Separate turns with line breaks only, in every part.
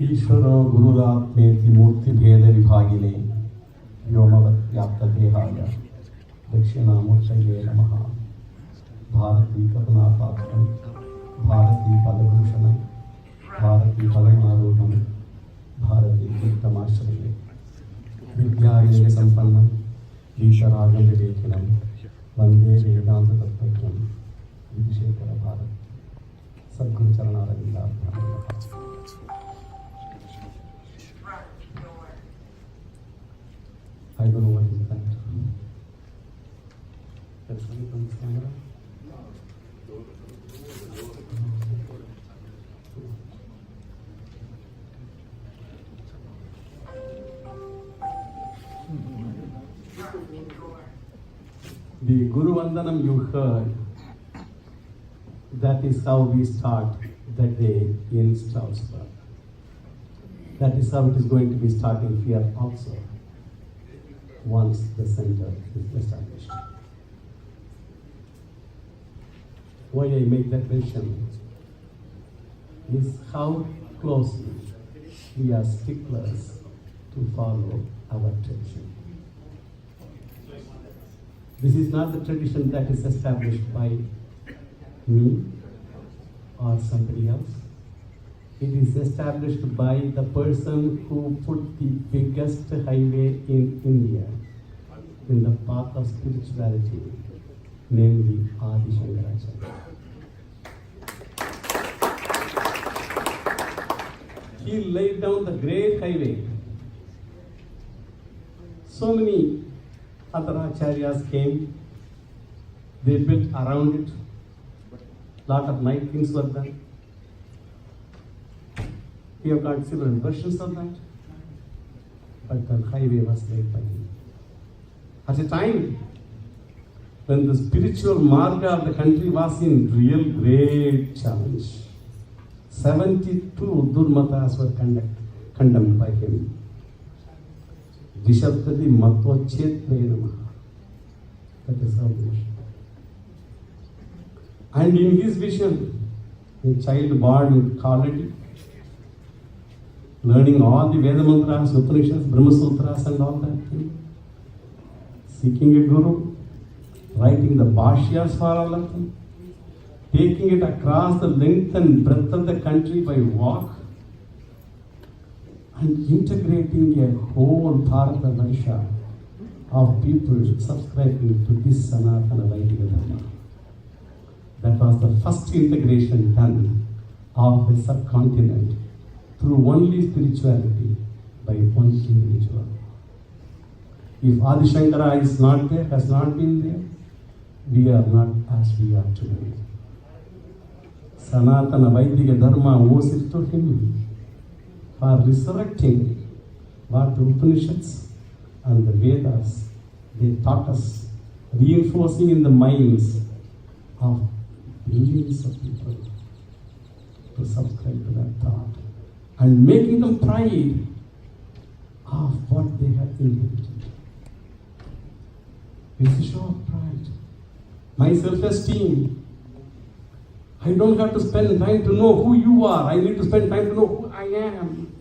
ईश्वरो गुरुरात्मेति मूर्तिभेदविभागिने व्योमवद्व्याप्तदेहाय दक्षिणामूर्तये नमः। भारती करुणापात्रं भारती पदभूषणं भारती पदमारूढं भारती तीर्थमाश्रये विद्याविनयसम्पन्नं ईशरागं विवेकिनं वन्दे वेदान्ततत्त्वज्ञं विधिशेखर भारत सद्गुरुचरणारविन्दाभ्यां नमः। I don't know what is that. There's something from this camera. The Guru Vandanam you heard, that is how we start the day in Strasbourg. That is how it is going to be starting here also, once the center is established. Why I make that mention is how closely we are sticklers to follow our tradition. This is not the tradition that is established by me or somebody else. It is established by the person who put the biggest highway in India in the path of spirituality, namely Adi Shankaracharya. He laid down the great highway. So many other acharyas came, they built around it. Lot of nice things were done. We have got several versions of that, but the highway was laid by him. At a time when the spiritual marga of the country was in real great challenge, 72 Durmatas were condemned by him. Dishabdati Matvachet Prenama. That is how we worship. And in his vision, a child born in Khaladi, learning all the Veda mantras, Upanishads, Brahma Sutras and all that thing, seeking a guru, writing the bhashyas for all of them, taking it across the length and breadth of the country by walk, and integrating a whole Bharata Varsha of people subscribing to this Sanatana Vaidika Dharma. That was the first integration done of a subcontinent through only spirituality by one individual. If Adi Shankara is not there, has not been there, we are not as we are today. Sanatana Vaidika Dharma owes it to him for resurrecting what the Upanishads and the Vedas they taught us, reinforcing in the minds of millions of people to subscribe to that thought and making them pride of what they have inherited. It's a show of pride. My self-esteem. I don't have to spend time to know who you are. I need to spend time to know who I am.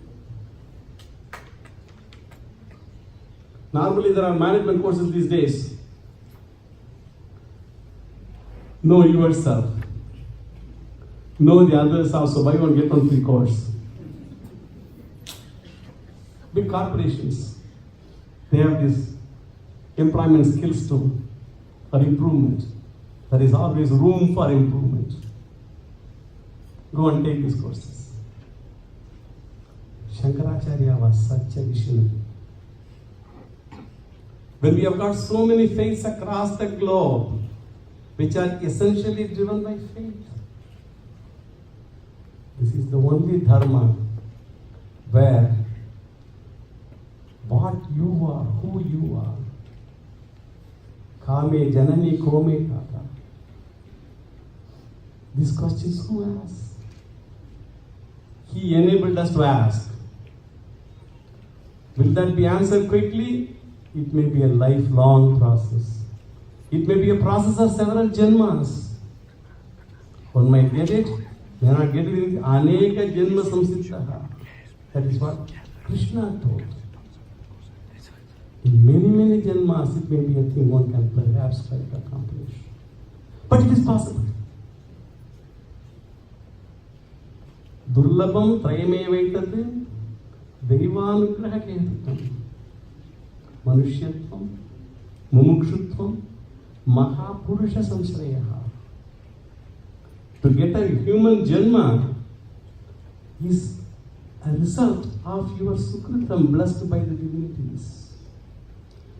Normally there are management courses these days. Know yourself. Know the others also. Buy one, get one free course. Big corporations, they have this employment skills too for improvement. There is always room for improvement. Go and take these courses. Shankaracharya was such a visionary. When we have got so many faiths across the globe, which are essentially driven by faith, this is the only dharma where what you are, who you are, Kame Janani Kome Tata. This question is who asks? He enabled us to ask. Will that be answered quickly? It may be a lifelong process. It may be a process of several janmas. One might get it, may not get it. Aneka janma samsiddhaha. That is what Krishna told. In many, many janmas, it may be a thing one can perhaps try to accomplish. But it is possible. Durlabam trayamevaitat daivanugraha ketutam manushyatvam mumukshutvam mahapurusha samsrayaha. To get a human janma is a result of your sukritam blessed by the divinities.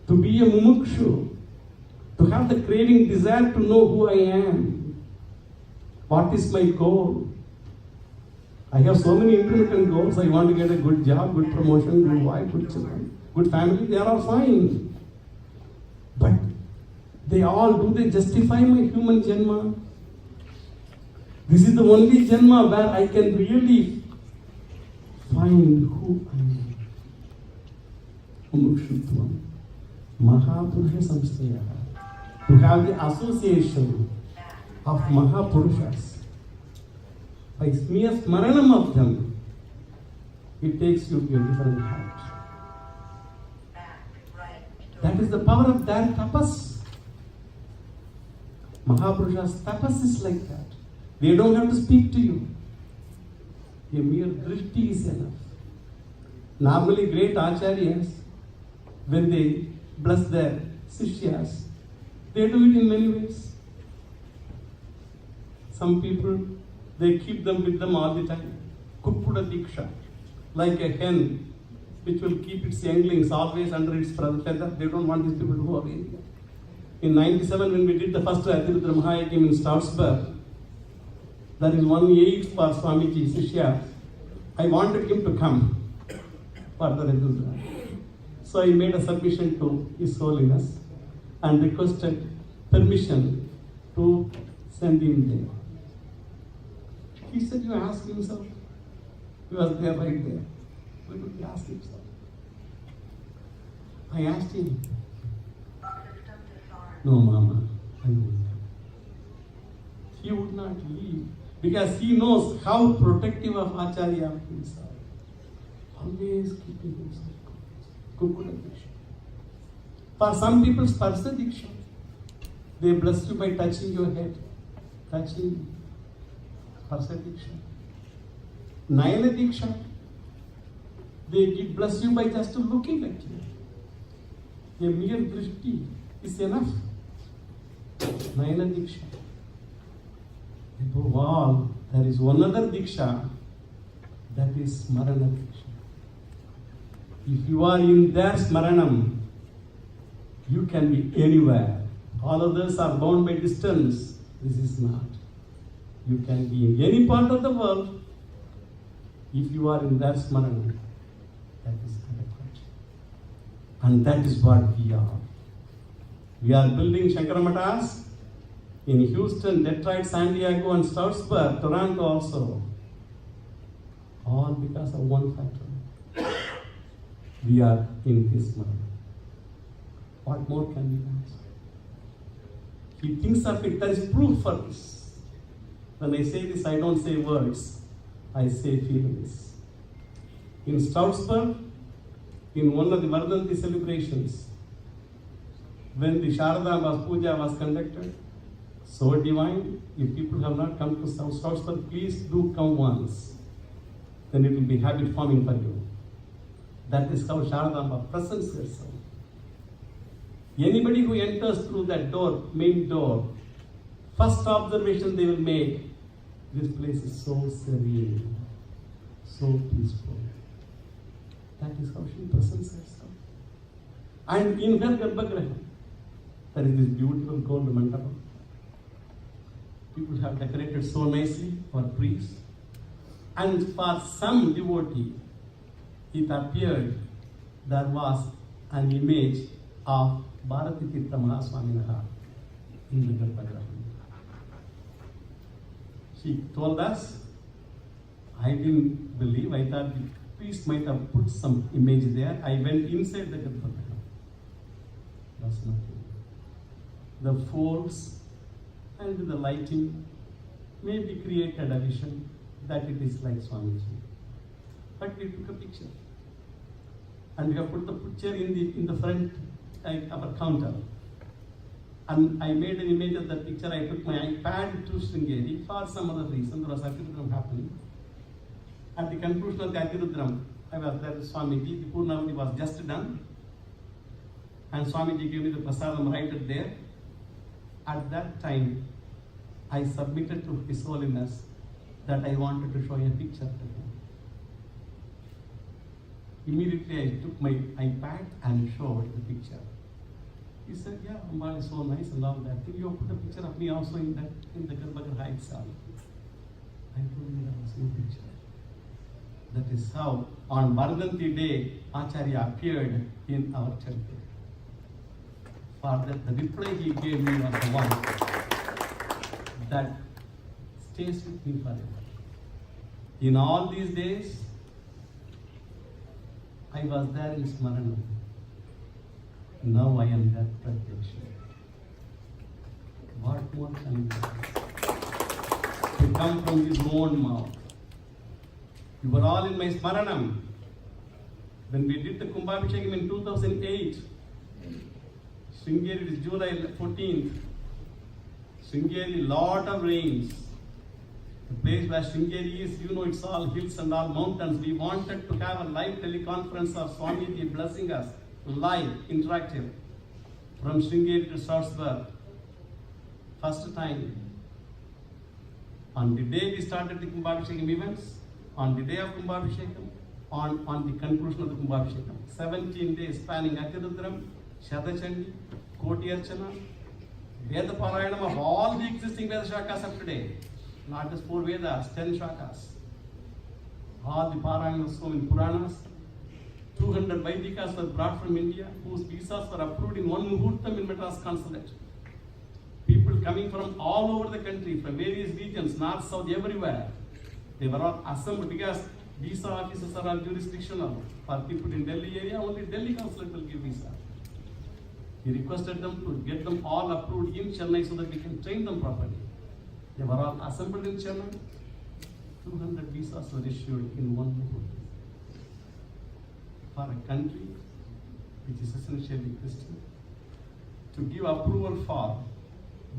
To be a mumukshu, to have the craving desire to know who I am, what is my goal. I have so many intermittent goals. I want to get a good job, good promotion, good wife, good children, good family. They are all fine. But do they justify my human janma? This is the only janma where I can really find who I am. Mumukshutvam Mahapurusha Samsrayaha. To have the association of Mahapurushas. By mere smaranam of them, it takes you to a different height. That is the power of their tapas. Mahapurushas tapas is like that. They don't have to speak to you. A mere drishti is enough. Normally great acharyas, when they bless their sishyas, they do it in many ways. Some people, they keep them with them all the time. Kuppuda diksha, like a hen which will keep its younglings always under its feather. They don't want these people to go away. In 97, when we did the first Atirudra Mahayagam in Strasbourg, there is one aide for Swamiji Sishya. I wanted him to come for the Atirudra. So I made a submission to His Holiness and requested permission to send him there. He said, you ask himself. He was there right there. Why would he ask himself? I asked him. No, Mama, I wouldn't. He would not leave because he knows how protective of Acharya himself. Always keeping himself Kukula Diksha. For some people, Sparsa Diksha. They bless you by touching your head, touching Sparsa Diksha. Nayana Diksha. They bless you by just looking at you. A mere drishti is enough. Nayana Diksha. Above all, there is one other Diksha, that is Smarana Diksha. If you are in their Smaranam, you can be anywhere. All others are bound by distance. This is not. You can be in any part of the world. If you are in their Smaranam, that is adequate. And that is what we are. We are building Shankaramatas in Houston, Detroit, San Diego, and Strasbourg, Toronto also. All because of one factor. We are in His mind. What more can we ask? He thinks of it. There is proof for this. When I say this, I don't say words. I say feelings. In Strasbourg, in one of the Vardhanti celebrations, when the Sharadamba's puja was conducted, so divine, if people have not come to Strasbourg, please do come once. Then it will be habit forming for you. That is how Sharadamba presents herself. Anybody who enters through that door, main door, first observation they will make, this place is so serene, so peaceful. That is how she presents herself. And in her Garbhagriha, there is this beautiful gold mandapa. People have decorated so nicely for priests. And for some devotee, it appeared there was an image of Bharati Tirtha Mahaswaminaha in the Garbhagriha. She told us, I didn't believe, I thought the priest might have put some image there. I went inside the Garbhagriha. That's nothing. The folds and the lighting maybe created a vision that it is like Swamiji. But we took a picture. And we have put the picture in the front of our counter. And I made an image of that picture. I took my iPad to Sringeri for some other reason. There was Akirudram happening. At the conclusion of the Akirudram, I was there with Swamiji. The Purnavati was just done. And Swamiji gave me the prasadam right there. At that time, I submitted to His Holiness that I wanted to show a picture to him. Immediately I took my iPad and showed the picture. He said, yeah, Amba is so nice and all that. Then you put a picture of me also in the Garbhagriha itself. I told him there was no picture. That is how on Varadanti day, Acharya appeared in our temple. For that, the reply he gave me was the one that stays with me forever. In all these days, I was there in Smaranam. Now I am there Pratyaksha. What more can you do? To come from His own mouth. You were all in my Smaranam. When we did the Kumbhabhishekam in 2008, Sringeri is July 14th. Sringeri, lot of rains. The place where Sringeri is, you know, it's all hills and all mountains. We wanted to have a live teleconference of Swamiji blessing us, live, interactive, from Sringeri to Salzburg. First time. On the day we started the Kumbhabhishekam events, on the day of Kumbhabhishekam, on the conclusion of the Kumbhabhishekam. 17 days spanning Akirudram, Shadachandi, Koti Archana, Veda Parayanam of all the existing Veda Shakas of today. Not just 4 Vedas, 10 Shakas. All the Parayanas so in Puranas. 200 Vaidikas were brought from India, whose visas were approved in one Muhurtam in Madras Consulate. People coming from all over the country, from various regions, north, south, everywhere. They were all assembled because visa offices are all jurisdictional. For people in Delhi area, only Delhi Consulate will give visa. He requested them to get them all approved in Chennai so that we can train them properly. They were all assembled in Chennai. 200 visas were issued in one month. For a country which is essentially Christian, to give approval for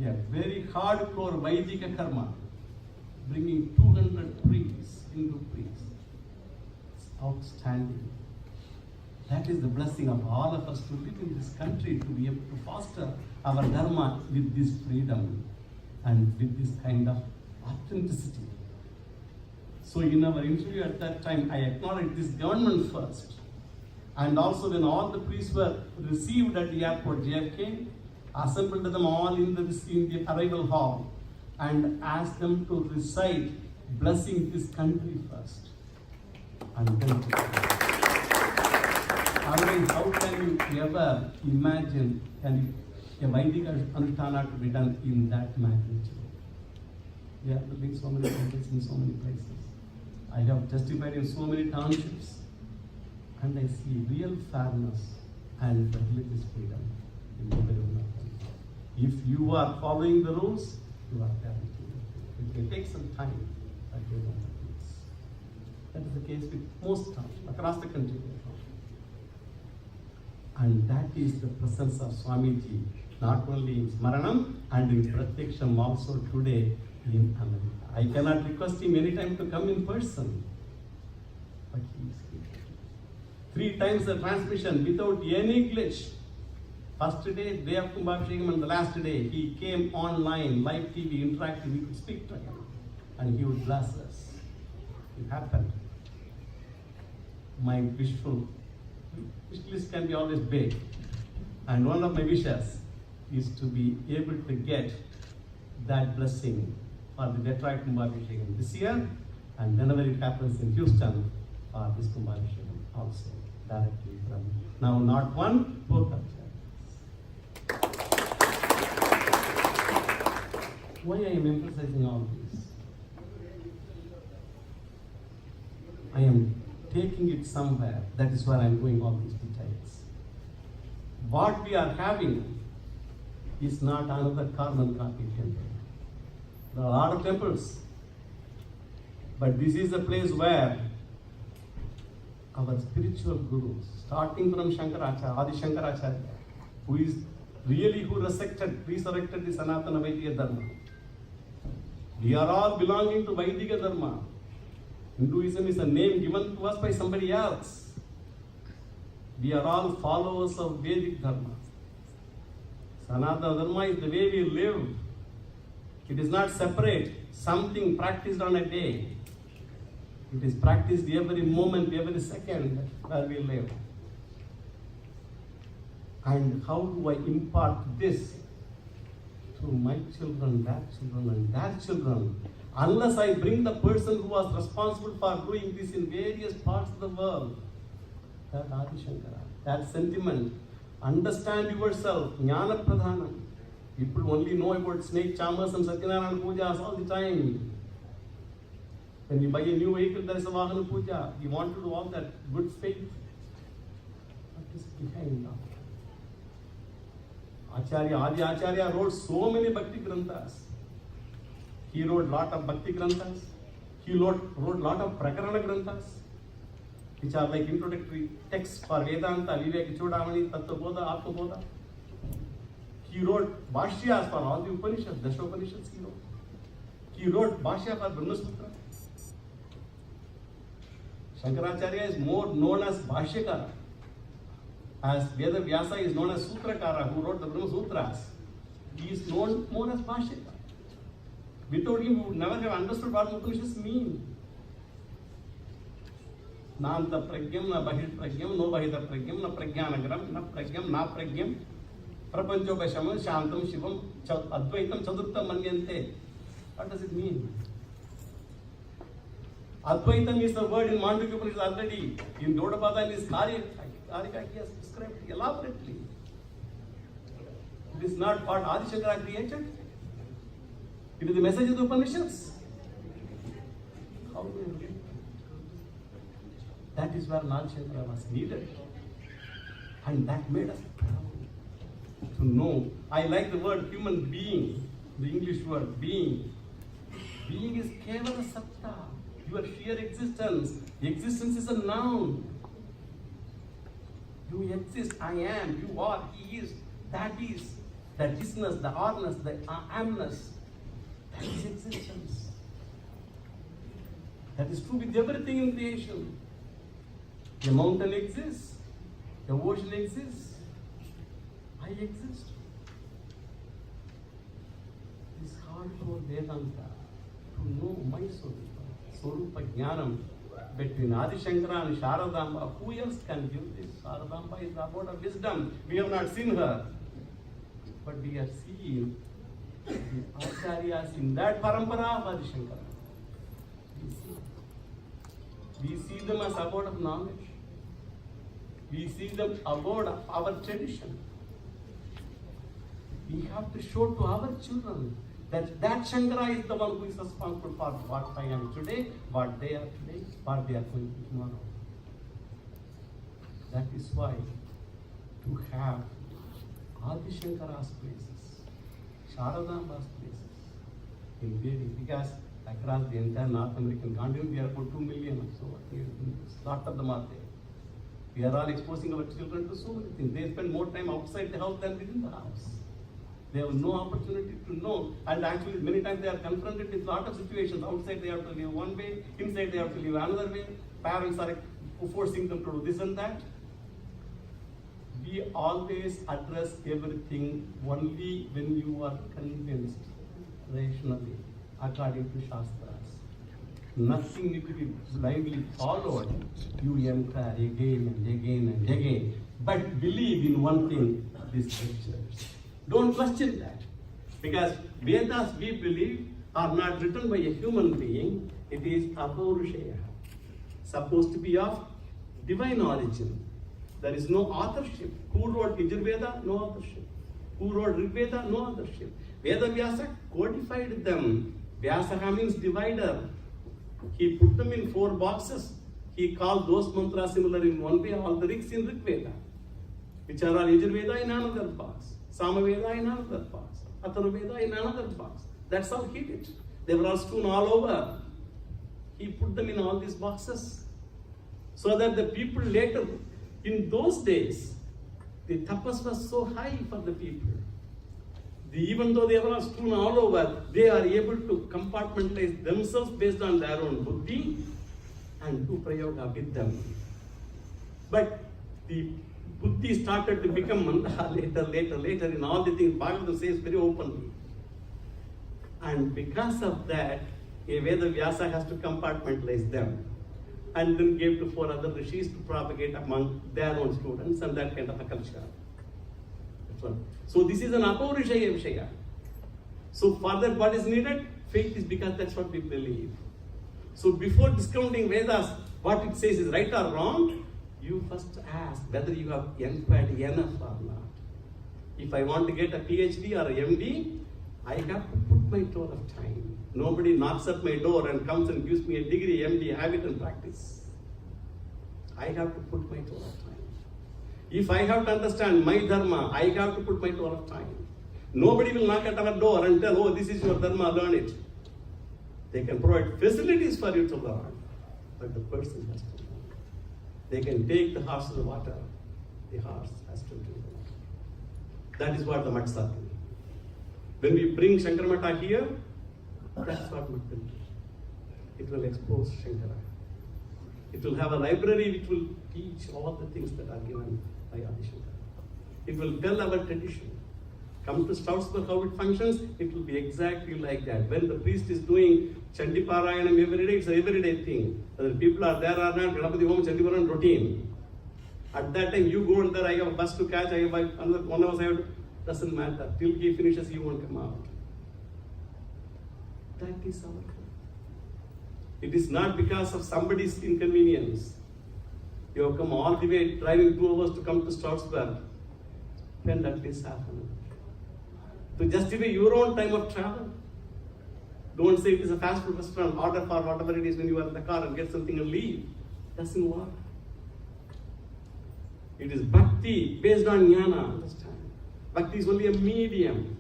a very hardcore Vaidika karma, bringing 200 priests, Hindu priests, it's outstanding. That is the blessing of all of us to live in this country, to be able to foster our dharma with this freedom and with this kind of authenticity. So in our interview at that time, I acknowledged this government first. And also when all the priests were received at the airport, JFK, assembled them all in the arrival hall and asked them to recite blessing this country first. And then otherwise, how can you ever imagine a Vaidika Anushtana to be done in that magnitude? We are building so many temples in so many places. I have testified in so many townships, and I see real fairness and religious freedom in every one of them. If you are following the rules, you are guaranteed. It may take some time, but you will have peace. That is the case with most towns across the country. And that is the presence of Swamiji, not only in Smaranam and in Pratyaksham also today in America. I cannot request him anytime to come in person, but he is here. 3 times the transmission without any glitch. First day of Kumbhabhishekam, and the last day, he came online, live TV, interactive, we could speak to him, and he would bless us. It happened. My wish list can be always big. And one of my wishes is to be able to get that blessing for the Detroit Kumbhabhishekam this year, and whenever it happens in Houston, for this Kumbhabhishekam also, directly from now not one, both of them. Why I am emphasizing all this? I am taking it somewhere. That is where I am going all these details. What we are having is not another Karnan Kapi temple. There are a lot of temples. But this is a place where our spiritual gurus, starting from Shankaracharya, Adi Shankaracharya, who is really who resurrected the Sanatana Vaidika Dharma. We are all belonging to Vaidika Dharma. Hinduism is a name given to us by somebody else. We are all followers of Vedic Dharma. Sanatana Dharma is the way we live. It is not separate, something practiced on a day. It is practiced every moment, every second where we live. And how do I impart this to my children, their children, and their children? Unless I bring the person who was responsible for doing this in various parts of the world, that Adi Shankara, that sentiment, understand yourself, Jnana Pradhanam. People only know about snake charmers and Satyanarayana pujas all the time. When you buy a new vehicle, there is a Vahana puja. You want to do all that good faith. What is behind that? Adi Acharya wrote so many Bhakti Granthas. He wrote lot of Bhakti Granthas. He wrote lot of Prakarana Granthas, which are like introductory texts for Vedanta, Vivek Chudamani, Tattva Bodha, Atma Bodha. He wrote Bhashyas for all the Upanishads, Dashopanishads he wrote. He wrote Bhashya for Brahma Sutra. Shankaracharya is more known as Bhashyakara, as Veda Vyasa is known as Sutrakara, who wrote the Brahma Sutras. He is known more as Bhashyakara. Without him, we would never have understood what Upanishads mean. Nanta pragyam, na bahit pragyam, no bahita pragyam, na prajnanagram, na pragyam, na pragyam, prapanchobhashamam, shantam, shivam, advaitam, chadurtam, manyante. What does it mean? Advaitam is the word in Mandukya Upanishad already. In Dodapata and his Karika, he has described elaborately. It is not what Adi Shankara created. It is the message of the Upanishads. How do we relate? That is where Lal Shankara was needed. And that made us proud to know. I like the word human being, the English word being. Being is Kevala Satta, your sheer existence. Existence is a noun. You exist, I am, you are, he is, that is. The isness, the arness, the amness. That is existence. That is true with everything in creation. The mountain exists, the ocean exists, I exist. This hardcore Vedanta, to know my Swarupa Jnanam, between Adi Shankara and Sharadamba, who else can give this? Sharadamba is the abode of wisdom. We have not seen her, but we have seen the Acharyas in that parampara of Adi Shankara. We see them as abode of knowledge. We see them abode of our tradition. We have to show to our children that Shankara is the one who is responsible for what I am today, what they are today, what they are going to tomorrow. That is why to have Adi Shankara's places, Sharadamba's places in Vedic, because across the entire North American continent, we are about 2 million or so. Lot of them are there. We are all exposing our children to so many things. They spend more time outside the house than within the house. They have no opportunity to know. And actually, many times they are confronted with a lot of situations. Outside they have to live one way, inside they have to live another way. Parents are forcing them to do this and that. We always address everything only when you are convinced rationally, according to Shastras. Nothing need to be blindly followed. You enter again and again and again. But believe in one thing, these scriptures. Don't question that. Because Vedas, we believe, are not written by a human being. It is Apaurushaya, supposed to be of divine origin. There is no authorship. Who wrote Yajurveda? No authorship. Who wrote Rigveda? No authorship. Veda Vyasa codified them. Vyasaha means divider. He put them in 4 boxes. He called those mantras similar in one way, all the Rigs in Rigveda, which are all Yajurveda in another box, Samaveda in another box, Atharvaveda in another box. That's how he did. They were all strewn all over. He put them in all these boxes So that the people later, in those days, the tapas was so high for the people. Even though they were strewn all over, they are able to compartmentalize themselves based on their own buddhi and do prayoga with them. But the buddhi started to become manda later in all the things. Bhagavatam says very openly. And because of that, a Veda Vyasa has to compartmentalize them and then gave to 4 other rishis to propagate among their own students and that kind of a culture. So this is an apaurishaya vishaya. So for that what is needed? Faith is because that's what we believe. So before discounting Vedas, what it says is right or wrong, you first ask whether you have inquired enough or not. If I want to get a PhD or a MD, I have to put my toll of time. Nobody knocks at my door and comes and gives me a degree, MD, have it and practice. I have to put my toll of time. If I have to understand my dharma, I have to put my toll of time. Nobody will knock at our door and tell, oh, this is your dharma, learn it. They can provide facilities for you to learn, but the person has to learn. They can take the horse to the water. The horse has to drink the water. That is what the Maths are doing. When we bring Shankaramata here, that's what Math will do. It will expose Shankara. It will have a library which will teach all the things that are given by Adi Shankara. It will tell our tradition. Come to Stroudsburg, how it functions, it will be exactly like that. When the priest is doing Chandi Parayanam every day, it's an everyday thing. Whether people are there or not, Ganapati Home, Chandi Parayanam routine. At that time, you go there, I have a bus to catch, I have another 1 hour, I have to, doesn't matter. Till he finishes, he won't come out. That is our God. It is not because of somebody's inconvenience. You have come all the way, driving 2 hours to come to Stroudsburg. Spend at least half an hour. To justify your own time of travel. Don't say it is a fast food restaurant, order for whatever it is when you are in the car and get something and leave. Doesn't work. It is bhakti based on jnana, understand? Bhakti is only a medium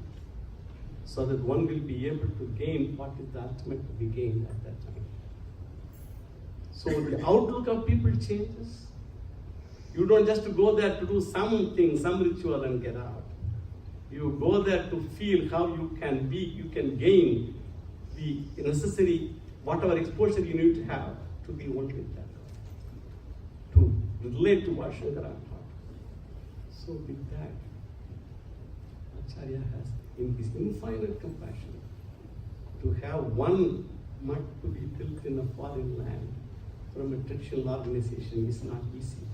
so that one will be able to gain what is the ultimate to be gained at that time. So the outlook of people changes. You don't just go there to do something, some ritual and get out. You go there to feel how you can gain the necessary, whatever exposure you need to have to be one with that. To relate to what Shankara taught. So with that, Acharya has, in his infinite compassion, to have one mutt to be built in a foreign land from a traditional organization is not easy.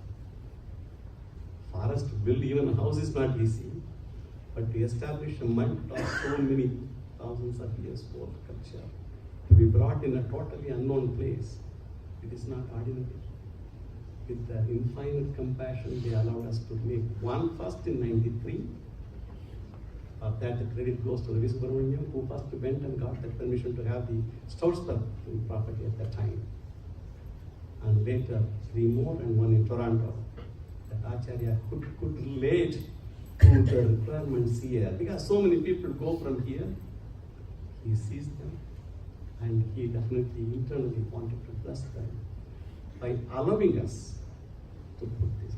For us to build even a house is not easy. But to establish a mutt of so many thousands of years old culture, to be brought in a totally unknown place, it is not ordinary. With their infinite compassion, they allowed us to make one first in 93. Of that, the credit goes to Ravi Subramaniam, who first went and got the permission to have the Stroudsburg property at that time. And later, 3 more and 1 in Toronto. That Acharya could relate to the requirements here, because so many people go from here, he sees them, and he definitely internally wanted to bless them by allowing us to put this.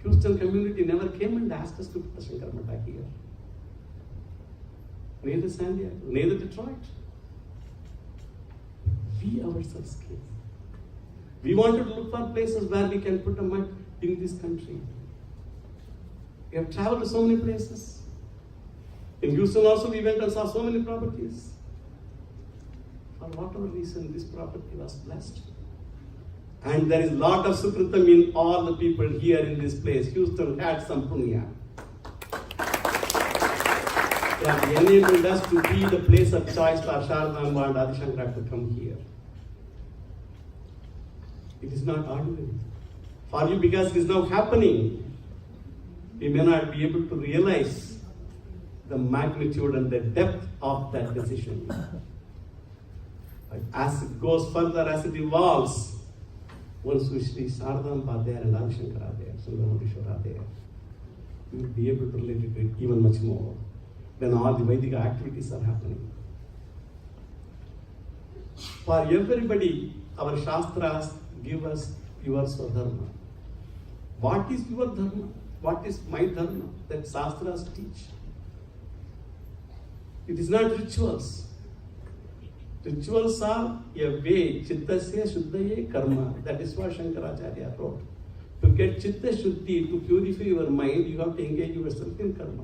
Houston community never came and asked us to put the Shankaramata here. Neither San Diego, neither Detroit. We ourselves came. We wanted to look for places where we can put a mutt in this country. We have traveled to so many places. In Houston also we went and saw so many properties. For whatever reason, this property was blessed. And there is a lot of sukritam in all the people here in this place. Houston had some punya. They have enabled us to be the place of choice for Sharadamba and Adi Shankara to come here. It is not ordinary. For you, because it is now happening, we may not be able to realize the magnitude and the depth of that decision. But as it goes further, as it evolves, once we see Sharadamba there and Adi Shankara there, Sundarameshwara there, we will be able to relate it to it even much more when all the Vedic activities are happening. For everybody, our Shastras give us your Swadharma. What is your dharma? What is my dharma? That Shastras teach. It is not rituals. Rituals are a way, Chittasya Shuddhaye Karma. That is what Shankaracharya wrote. To get Chitta Shuddhi, to purify your mind, you have to engage yourself in karma.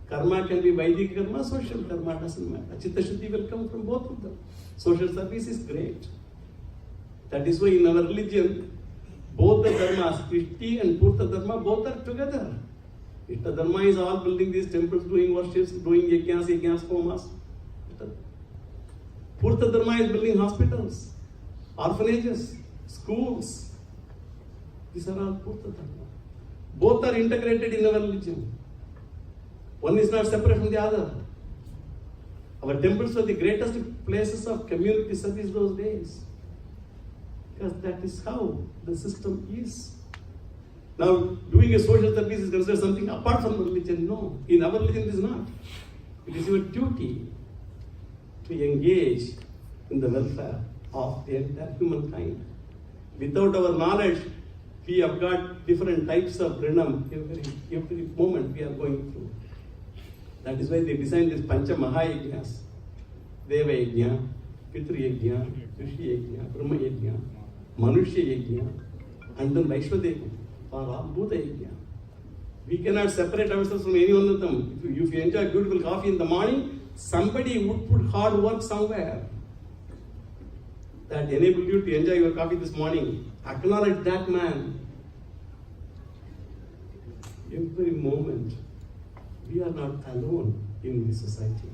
Karma can be Vedic karma, social karma, doesn't matter. Chitta Shuddhi will come from both of them. Social service is great. That is why in our religion, both the dharmas, Ishti and Purta dharma, both are together. Ishta dharma is all building these temples, doing worships, doing yajnas, homas. Purta dharma is building hospitals, orphanages, schools. These are all Purta dharma. Both are integrated in our religion. One is not separate from the other. Our temples were the greatest places of community service those days. Because that is how the system is. Now, doing a social service is considered something apart from religion. No, in our religion it is not. It is your duty to engage in the welfare of the entire humankind. Without our knowledge, we have got different types of rinam every moment we are going through. That is why they designed these Pancha Mahayajnas. Deva Yajna, Pitru Yajna, Rishi Yajna, Brahma Yajna, Manushya Yajna, and then Vaishwadeva, or all Bhuta Yajna. We cannot separate ourselves from any one of them. If you enjoy beautiful coffee in the morning, somebody would put hard work somewhere that enabled you to enjoy your coffee this morning. Acknowledge that man. Every moment, we are not alone in this society.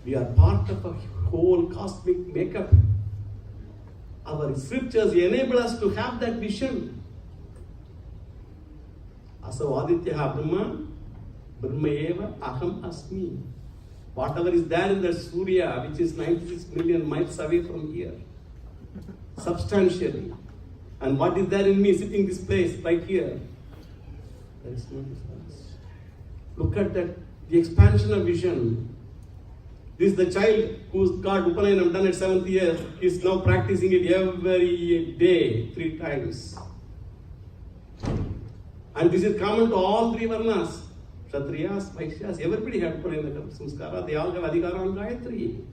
We are part of a whole cosmic makeup. Our scriptures enable us to have that vision. Asav Adityaha Brahma, Brahmayeva Aham Asmi. Whatever is there in the Surya, which is 96 million miles away from here, substantially. And what is there in me sitting this place, right here? There is no difference. Look at that, the expansion of vision. This is the child who's got Upanayana done at 7th year, is now practicing it every day, 3 times. And this is common to all 3 varnas. Kshatriyas, Vaishyas, everybody had Upanayana Samskara, they all have Adhikara on Gayatri.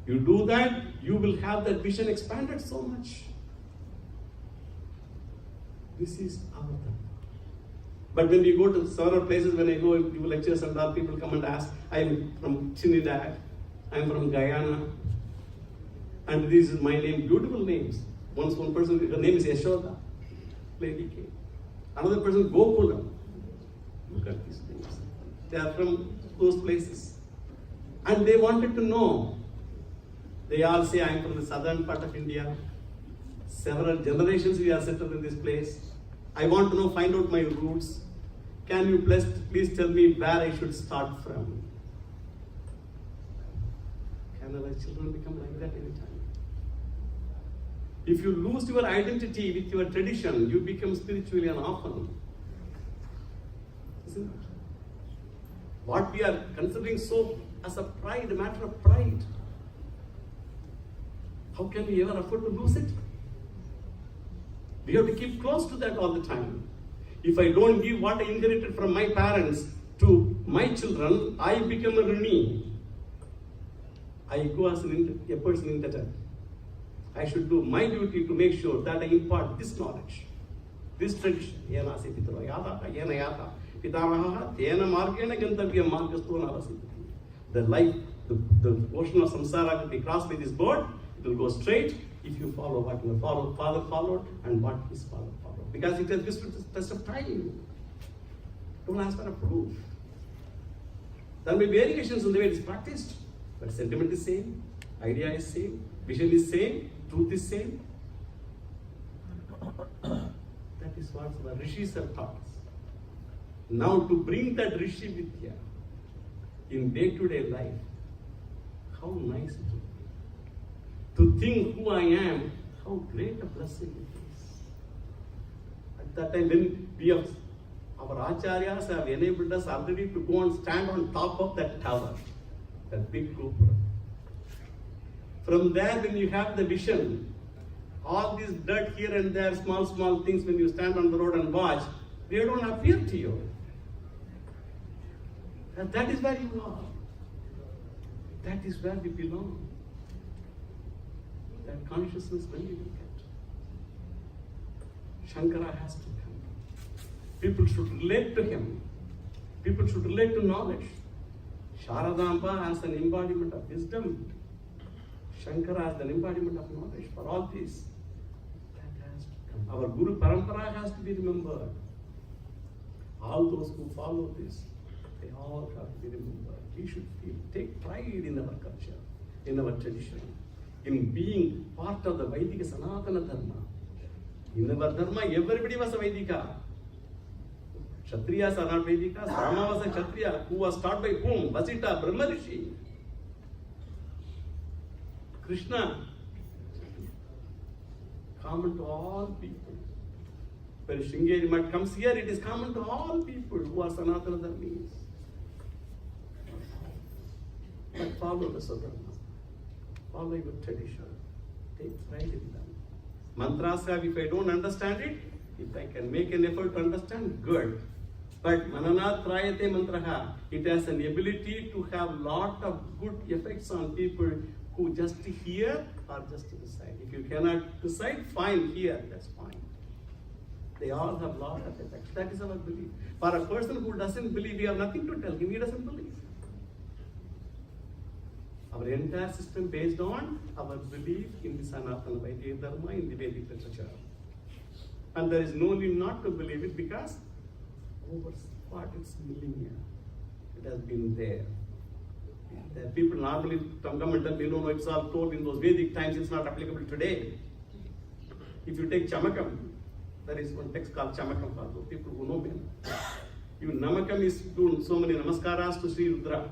You do that, you will have that vision expanded so much. This is our dharma. But when we go to several places, when I go and give lectures and all, people come and ask, I am from Trinidad, I am from Guyana, and this is my name, beautiful names. Once one person, her name is Yashoda, Lady K. Another person, Gokula. Look at these names. They are from those places. And they wanted to know. They all say, I am from the southern part of India. Several generations we are settled in this place. I want to know, find out my roots. Can you please tell me where I should start from? Can our children become like that anytime? If you lose your identity with your tradition, you become spiritually an orphan. Isn't it? What we are considering so as a pride, a matter of pride. How can we ever afford to lose it? We have to keep close to that all the time. If I don't give what I inherited from my parents to my children, I become a rini. I go as a person in that. I should do my duty to make sure that I impart this knowledge, this tradition. The life, the ocean of samsara will be crossed by this board. It will go straight if you follow what your father followed and what his father followed. Because it has withstood the test of time. Don't ask for a proof. There may be variations in the way it is practiced, but sentiment is same, idea is same, vision is same, truth is same. That is what the rishis have taught us. Now to bring that rishi vidya in day-to-day life, how nice it would be. To think who I am, how great a blessing it is. At that time when we have, our acharyas have enabled us already to go and stand on top of that tower, that big gopura. From there when you have the vision, All this dirt here and there, small things when you stand on the road and watch, they don't appear to you. And that is where you are. That is where we belong. That consciousness when you will get. Shankara has to come. People should relate to him. People should relate to knowledge. Sharadamba as an embodiment of wisdom. Shankara as an embodiment of knowledge. For all this, that has to come. Our Guru Parampara has to be remembered. All those who follow this, they all have to be remembered. We should take pride in our culture, in our tradition, in being part of the Vaidika Sanatana Dharma. In our Dharma, everybody was a Vaidika. Kshatriyas are not Vedikas. Rama was a Kshatriya who was taught by whom? Vasita, Brahma Rishi. Krishna, common to all people. When Sringeri Math comes here, it is common to all people who are Sanatana Dharmis. But follow the Swadharma. Follow your tradition. Take pride in them. Mantras, if I don't understand it, if I can make an effort to understand, good. But Mananat Trayate Mantraha, it has an ability to have lot of good effects on people who just hear or just decide. If you cannot decide, fine, hear, that's fine. They all have lot of effects. That is our belief. For a person who doesn't believe, we have nothing to tell him, he doesn't believe. Our entire system based on our belief in the Sanatana Vaidika Dharma, in the Vedic literature. And there is no need not to believe it because over what it's millennia, it has been there. People normally come and tell me, no, it's all told in those Vedic times, it's not applicable today. If you take Chamakam, there is one text called Chamakam for those people who know me. Even Namakam is doing so many namaskaras to Sri Rudra.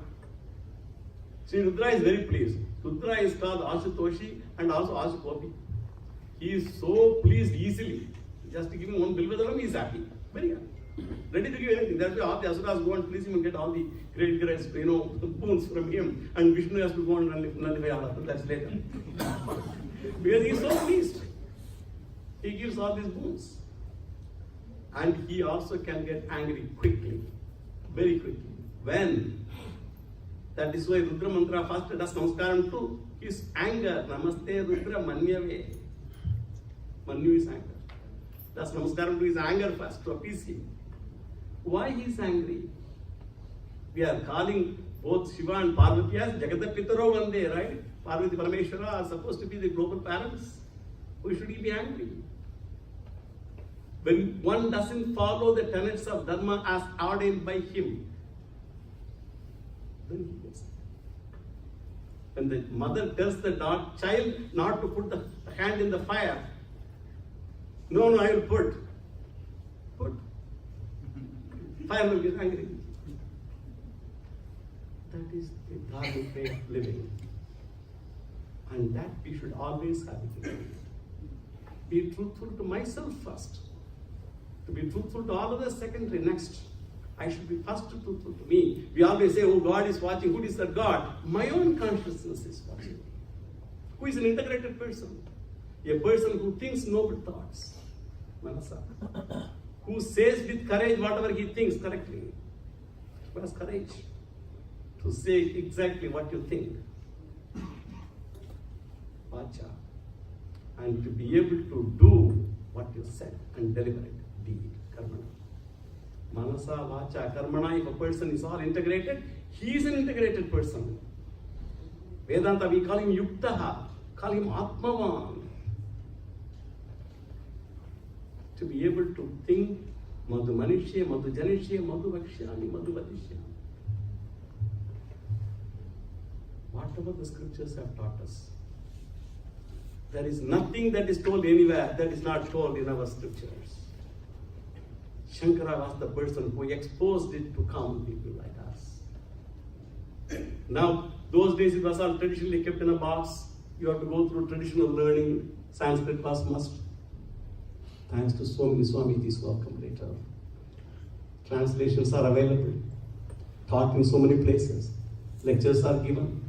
Sri Rudra is very pleased. Rudra is called Ashutoshi and also Ashukopi. He is so pleased easily. Just to give him one Bilvadaram, he is happy. Very happy. Ready to give anything. That's why all the Asuras go and please him and get all the great boons from him. And Vishnu has to go and nullify all of them. That's later. Because he is so pleased. He gives all these boons. And he also can get angry quickly. Very quickly. When? That is why Rudra Mantra first does namaskaram to his anger. Namaste Rudra Manyave. Manyu is anger. Does namaskaram to his anger first to appease him. Why he is angry? We are calling both Shiva and Parvati as Jagata Pitaro Vande, right? Parvati Parameshwara are supposed to be the global parents. Why should he be angry? When one doesn't follow the tenets of Dharma as ordained by him, then he gets angry. When the mother tells the child not to put the hand in the fire, no, I will put. Fire will get angry. That is the dharmic way of living. And that we should always have it. Be truthful to myself first. To be truthful to all others secondary, next. I should be first truthful to me. We always say, oh, God is watching. Who is that God? My own consciousness is watching. Who is an integrated person? A person who thinks noble thoughts. Manasa. Who says with courage whatever he thinks correctly. Who has courage to say exactly what you think. Vacha. And to be able to do what you said and deliver it. Deed. Karmana. Manasa, Vacha, Karmana. If a person is all integrated, he is an integrated person. Vedanta, we call him Yuktaha. Call him Atmavan. To be able to think Madhu Manishya, Madhu Janishya, Madhu Vakshyami, Madhu Vadishyami. Whatever the scriptures have taught us. There is nothing that is told anywhere that is not told in our scriptures. Shankara was the person who exposed it to common people like us. Now, those days it was all traditionally kept in a box. You have to go through traditional learning. Sanskrit was must. Thanks to so many Swamijis who have come later. Translations are available, taught in so many places. Lectures are given,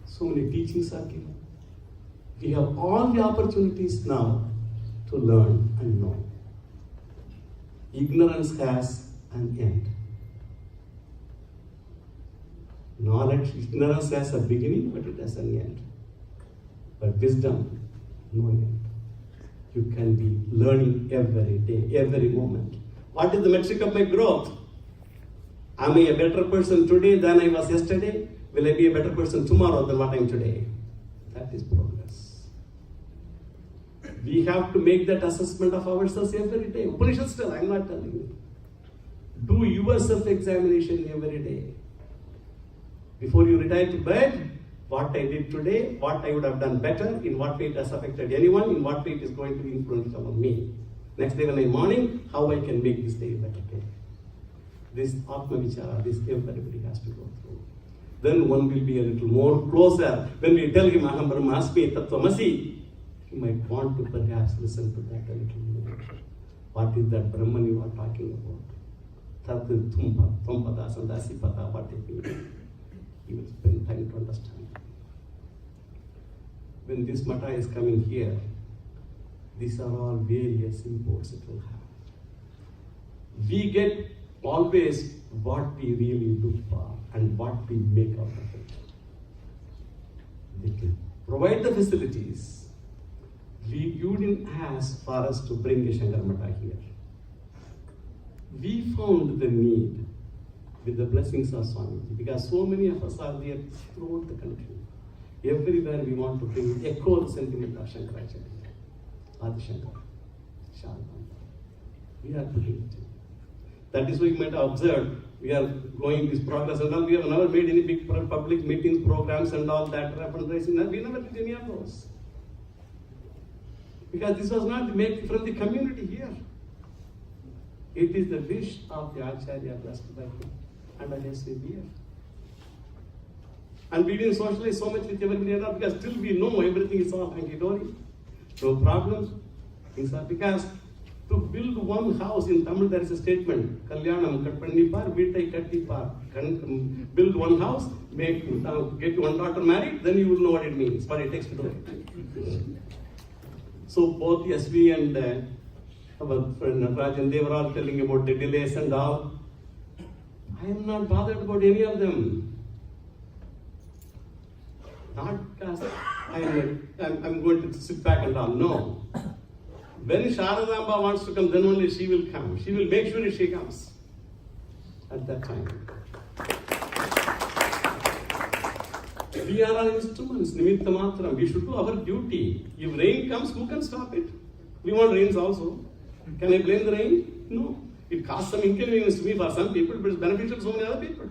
so many teachings are given. We have all the opportunities now to learn and know. Ignorance has an end. Ignorance has a beginning, but it has an end. But wisdom, no end. You can be learning every day, every moment. What is the metric of my growth? Am I a better person today than I was yesterday? Will I be a better person tomorrow than what I am today? That is progress. We have to make that assessment of ourselves every day. Upanishad still, I am not telling you. Do your self-examination every day. Before you retire to bed, what I did today, what I would have done better, in what way it has affected anyone, in what way it is going to influence on me. Next day when I'm morning, how I can make this day a better day. This Atma Vichara, this everybody has to go through. Then one will be a little more closer. When we tell him, Aham Brahmasmi Tattvamasi, he might want to perhaps listen to that a little more. What is that Brahman you are talking about? Tat Tumpa, Tumpada, Sandasi Pata, what it means. He will spend time to understand. When this Mata is coming here, these are all various imports it will have. We get always what we really look for and what we make out of it. We can provide the facilities. You didn't ask for us to bring a Shankar Mata here. We found the need with the blessings of Swamiji, because so many of us are there throughout the country. Everywhere we want to bring, echo the sentiment of Shankaracharya, Adi Shankara, Shalabanda. We are putting it in. That is why you might have observed, we are going this progress and all. We have never made any big public meetings, programs and all that, fundraising. We never did any of those. Because this was not made from the community here. It is the wish of the Acharya blessed by him. And I guess we here. And we didn't socialize so much with everybody else because still we know everything is all hunky-dory. No problems. Things are because to build one house in Tamil there is a statement, Kalyanam Katpanni par, Vitai Katti par. Build one house, get one daughter married, then you will know what it means, what it takes to do it. So both SV and our friend Natarajan, they were all telling about the delays and all. I am not bothered about any of them. Not because I'm going to sit back and all. No. When Sharadamba wants to come, then only she will come. She will make sure she comes at that time. We are our instruments, Nimitta Matram. We should do our duty. If rain comes, who can stop it? We want rains also. Can I blame the rain? No. It caused some inconvenience to me for some people, but it's beneficial to so many other people.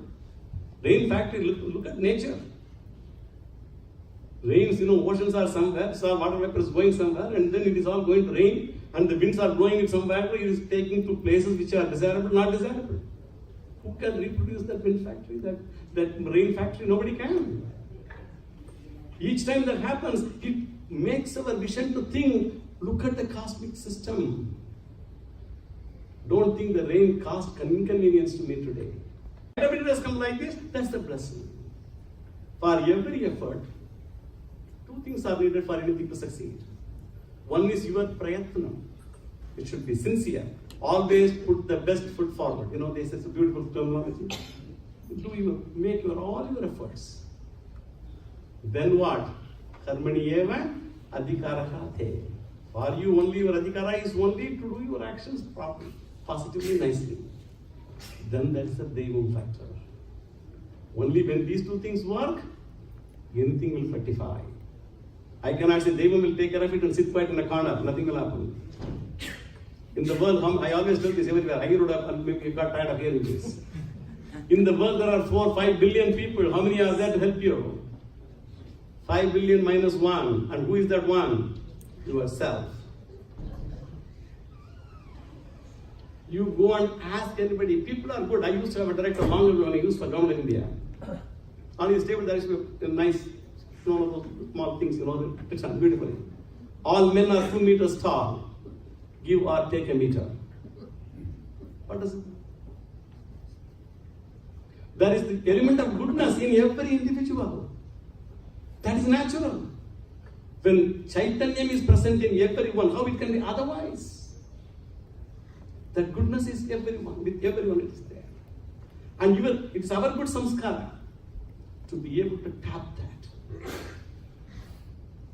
Rain factory, look at nature. Rains, oceans are somewhere, so water vapor is going somewhere, and then it is all going to rain, and the winds are blowing it somewhere, it is taking to places which are desirable, not desirable. Who can reproduce that wind factory, that rain factory? Nobody can. Each time that happens, it makes our vision to think, look at the cosmic system. Don't think the rain caused inconvenience to me today. Everybody has come like this, that's the blessing. For every effort, two things are needed for anything to succeed. One is your prayatna. It should be sincere. Always put the best foot forward. They say it's a beautiful terminology. Make all your efforts. Then what? Karmani eva adhikaraha the. For you only your adhikara is only to do your actions properly, positively, nicely. Then that's the Devam factor. Only when these two things work, anything will fructify. I cannot say Devam will take care of it and sit quiet in a corner. Nothing will happen. In the world, I always tell this everywhere. I would have maybe got tired of hearing this. In the world, there are 4-5 billion people. How many are there to help you? 5 billion minus 1. And who is that one? Yourself. You go and ask anybody. People are good. I used to have a director long ago when I used for government of India. On his table, there is a nice, small things, it's done beautifully. All men are 2 meters tall. Give or take a meter. What does it mean? There is the element of goodness in every individual. That is natural. When Chaitanyam is present in everyone, how it can be otherwise? That goodness is everyone, with everyone it is there. And it's our good samskara to be able to tap that.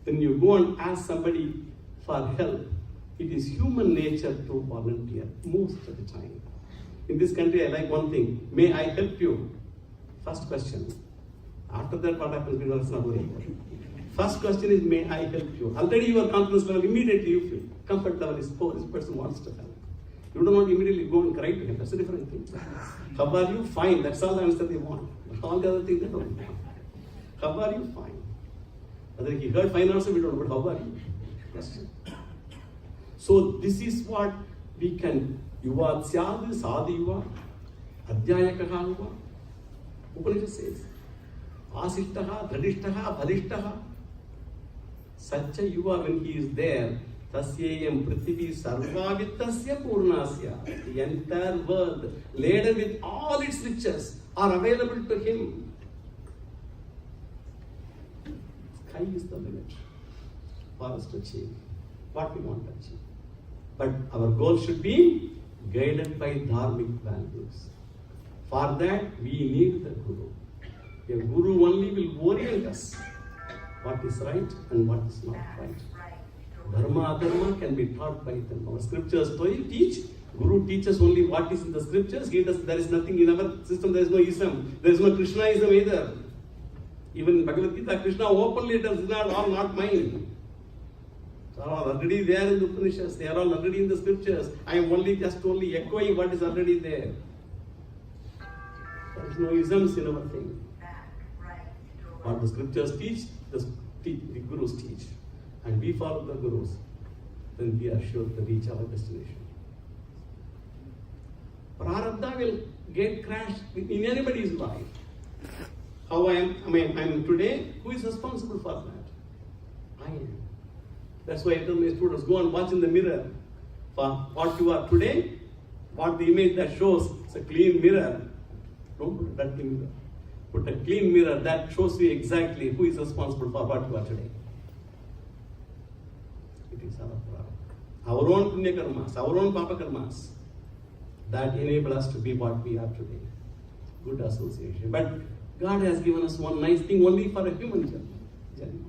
When you go and ask somebody for help, it is human nature to volunteer most of the time. In this country, I like one thing. May I help you? First question. After that, what happens? We don't worry about it. First question is, may I help you? Already your confidence level, immediately you feel. Comfort level is poor, this person wants to help. You don't want to immediately go and cry to him. That's a different thing. How are you? Fine. That's all the answer they want. All the other things they don't want. How are you? Fine. Whether he heard fine also, we don't know, but how are you? Question. So this is what we can. Yuva syad sadhi yuva adhyayakaha yuva. Upanishad says. Asishtaha, dhadishtaha, bhalishtaha. Such a yuva, when he is there, tasyayam prithivi sarvavittasya purnasya. The entire world, laden with all its riches, are available to him. Sky is the limit for us to achieve what we want to achieve. But our goal should be guided by dharmic values. For that, we need the Guru. A Guru only will orient us what is right and what is not right. Dharma, adharma can be taught by them. Our scriptures teach. Guru teaches only what is in the scriptures. There is nothing in our system. There is no Islam. There is no Krishnaism either. Even in Bhagavad Gita, Krishna openly does not all not mine. They are all already there in the Upanishads. They are all already in the scriptures. I am only echoing what is already there. There is no isms in our thing. What the scriptures teach, the Gurus teach. And we follow the Gurus, then we are sure to reach our destination. Prarabdha will get crashed in anybody's life. How I am today, who is responsible for that? I am. That's why I tell my students, go and watch in the mirror for what you are today, what the image that shows. It's a clean mirror. Don't put a dirty mirror. Put a clean mirror that shows you exactly who is responsible for what you are today. It is our own punya karmas, our own papa karmas that enable us to be what we are today. Good association. But God has given us one nice thing only for a human janma.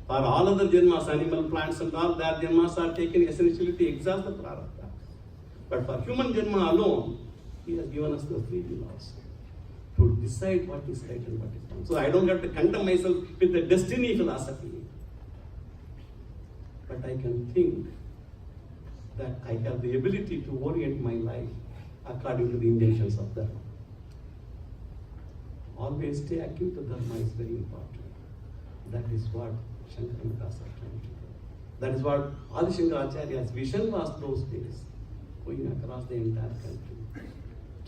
For all other janmas, animal, plants and all, their janmas are taken essentially to exhaust the prarabdha. But for human janma alone, He has given us the free will also to decide what is right and what is wrong. So I don't have to condemn myself with the destiny philosophy. But I can think that I have the ability to orient my life according to the intentions of Dharma. Always stay acute to Dharma is very important. That is what Shankara Matas are trying to do. That is what Adi Shankara Acharya's vision was those days, going across the entire country,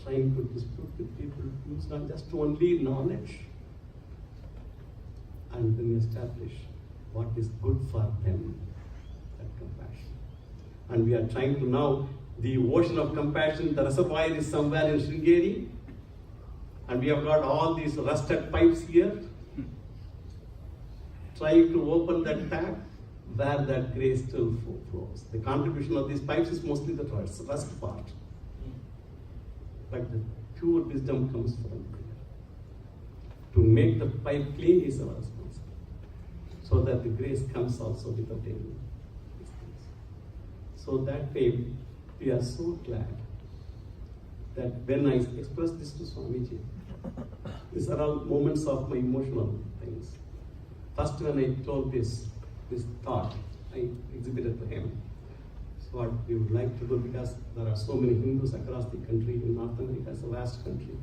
trying to dispute with people, use not just only knowledge, and then establish what is good for them, that compassion. And we are trying to now, the ocean of compassion, the reservoir is somewhere in Sringeri, and we have got all these rusted pipes here, trying to open that tap where that grace still flows. The contribution of these pipes is mostly the rust part. But the pure wisdom comes from there. To make the pipe clean is our responsibility, so that the grace comes also without any distance. So that way, we are so glad that when I express this to Swamiji, these are all moments of my emotional things. First, when I told this thought, I exhibited to him. So what we would like to do, because there are so many Hindus across the country, in North America is a vast country.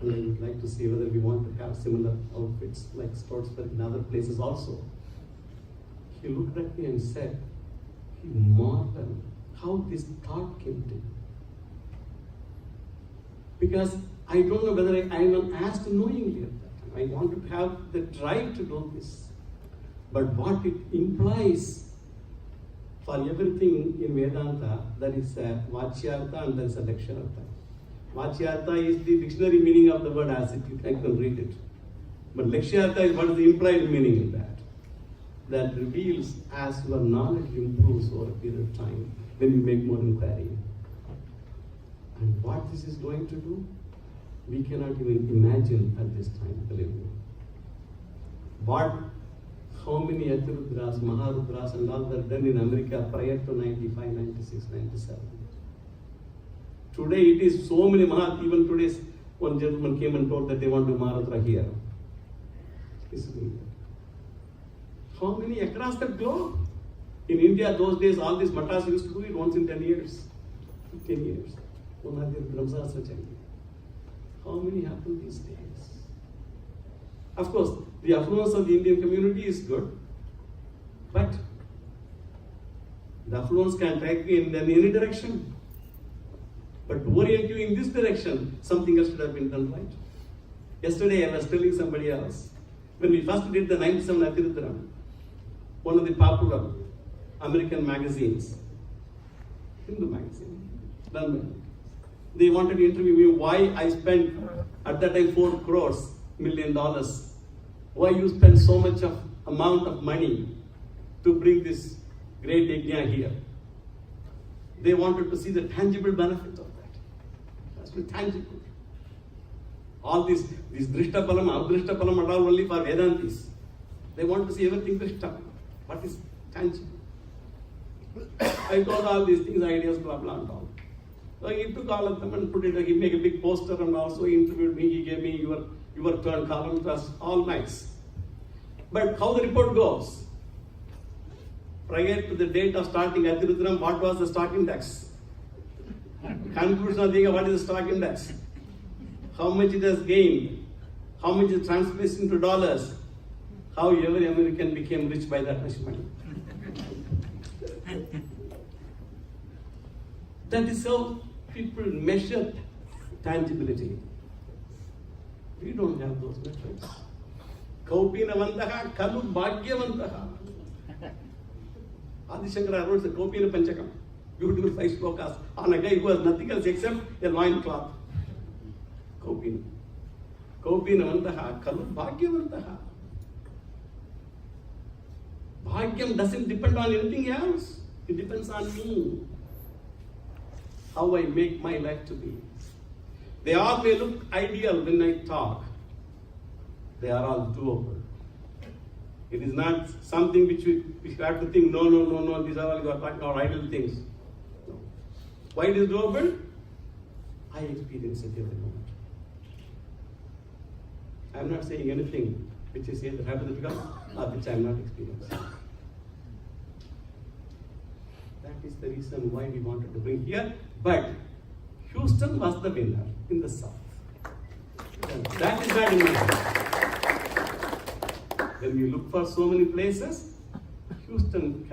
And I would like to see whether we want to have similar outfits like Stolzberg in other places also. He looked at me and said, he marveled how this thought came to him. Because I don't know whether I am asked knowingly at that time. I wanted to have the drive to do this. But what it implies for everything in Vedanta, there is a Vachyartha and there is a Lakshyartha. Vachyartha is the dictionary meaning of the word as it, I can read it. But Lakshyartha is what is the implied meaning in that. that reveals as your knowledge improves over a period of time when you make more inquiry. And what this is going to do, we cannot even imagine at this time, believe me. How many Atirudras, Maharudras and all were done in America prior to 95, 96, 97. Today it is so many even today one gentleman came and told that they want to do Maharudra here. How many across the globe? In India those days all these matas used to do it once in 10 years, 15 years. How many happen these days? Of course, the affluence of the Indian community is good, but the affluence can take you in any direction. But to orient you in this direction, something else should have been done right. Yesterday I was telling somebody else, when we first did the 97 Atirudram, one of the popular American magazines, Hindu magazine, London, they wanted to interview me why I spent at that time $4 million. Why you spend so much of amount of money to bring this great yajna here? They wanted to see the tangible benefit of that. That's really tangible. All these Drishtapalam, Abdrishtapalam are all only for Vedantis. They want to see everything Drishta. What is tangible? I told all these things, ideas, blah, blah, and all. So he took all of them and put it, he made a big poster and also he interviewed me, he gave me your turn column, it was all nice. But how the report goes? Prior to the date of starting Atirudram, what was the stock index? Conclusion of the what is the stock index? How much it has gained? How much it translates into dollars? How every American became rich by that much money. That is how people measure tangibility. We don't have those metrics. Kaupinavantaha kalu bhagyavantaha. Adi Shankara wrote the Kaupina Panchakam. Beautiful 5 slokas on a guy who has nothing else except a loin cloth. Kaupina. Kaupinavantaha kalu bhagyavantaha. Bhagyam doesn't depend on anything else. It depends on me. How I make my life to be. They all may look ideal when I talk. They are all doable. It is not something which we have to think, no, these are all you are talking about ideal things. No. Why it is doable? I experience it every moment. I am not saying anything which is either hypothetical or which I am not experiencing. That is the reason why we wanted to bring here. But Houston was the winner in the South. That is not enough. When we look for so many places, Houston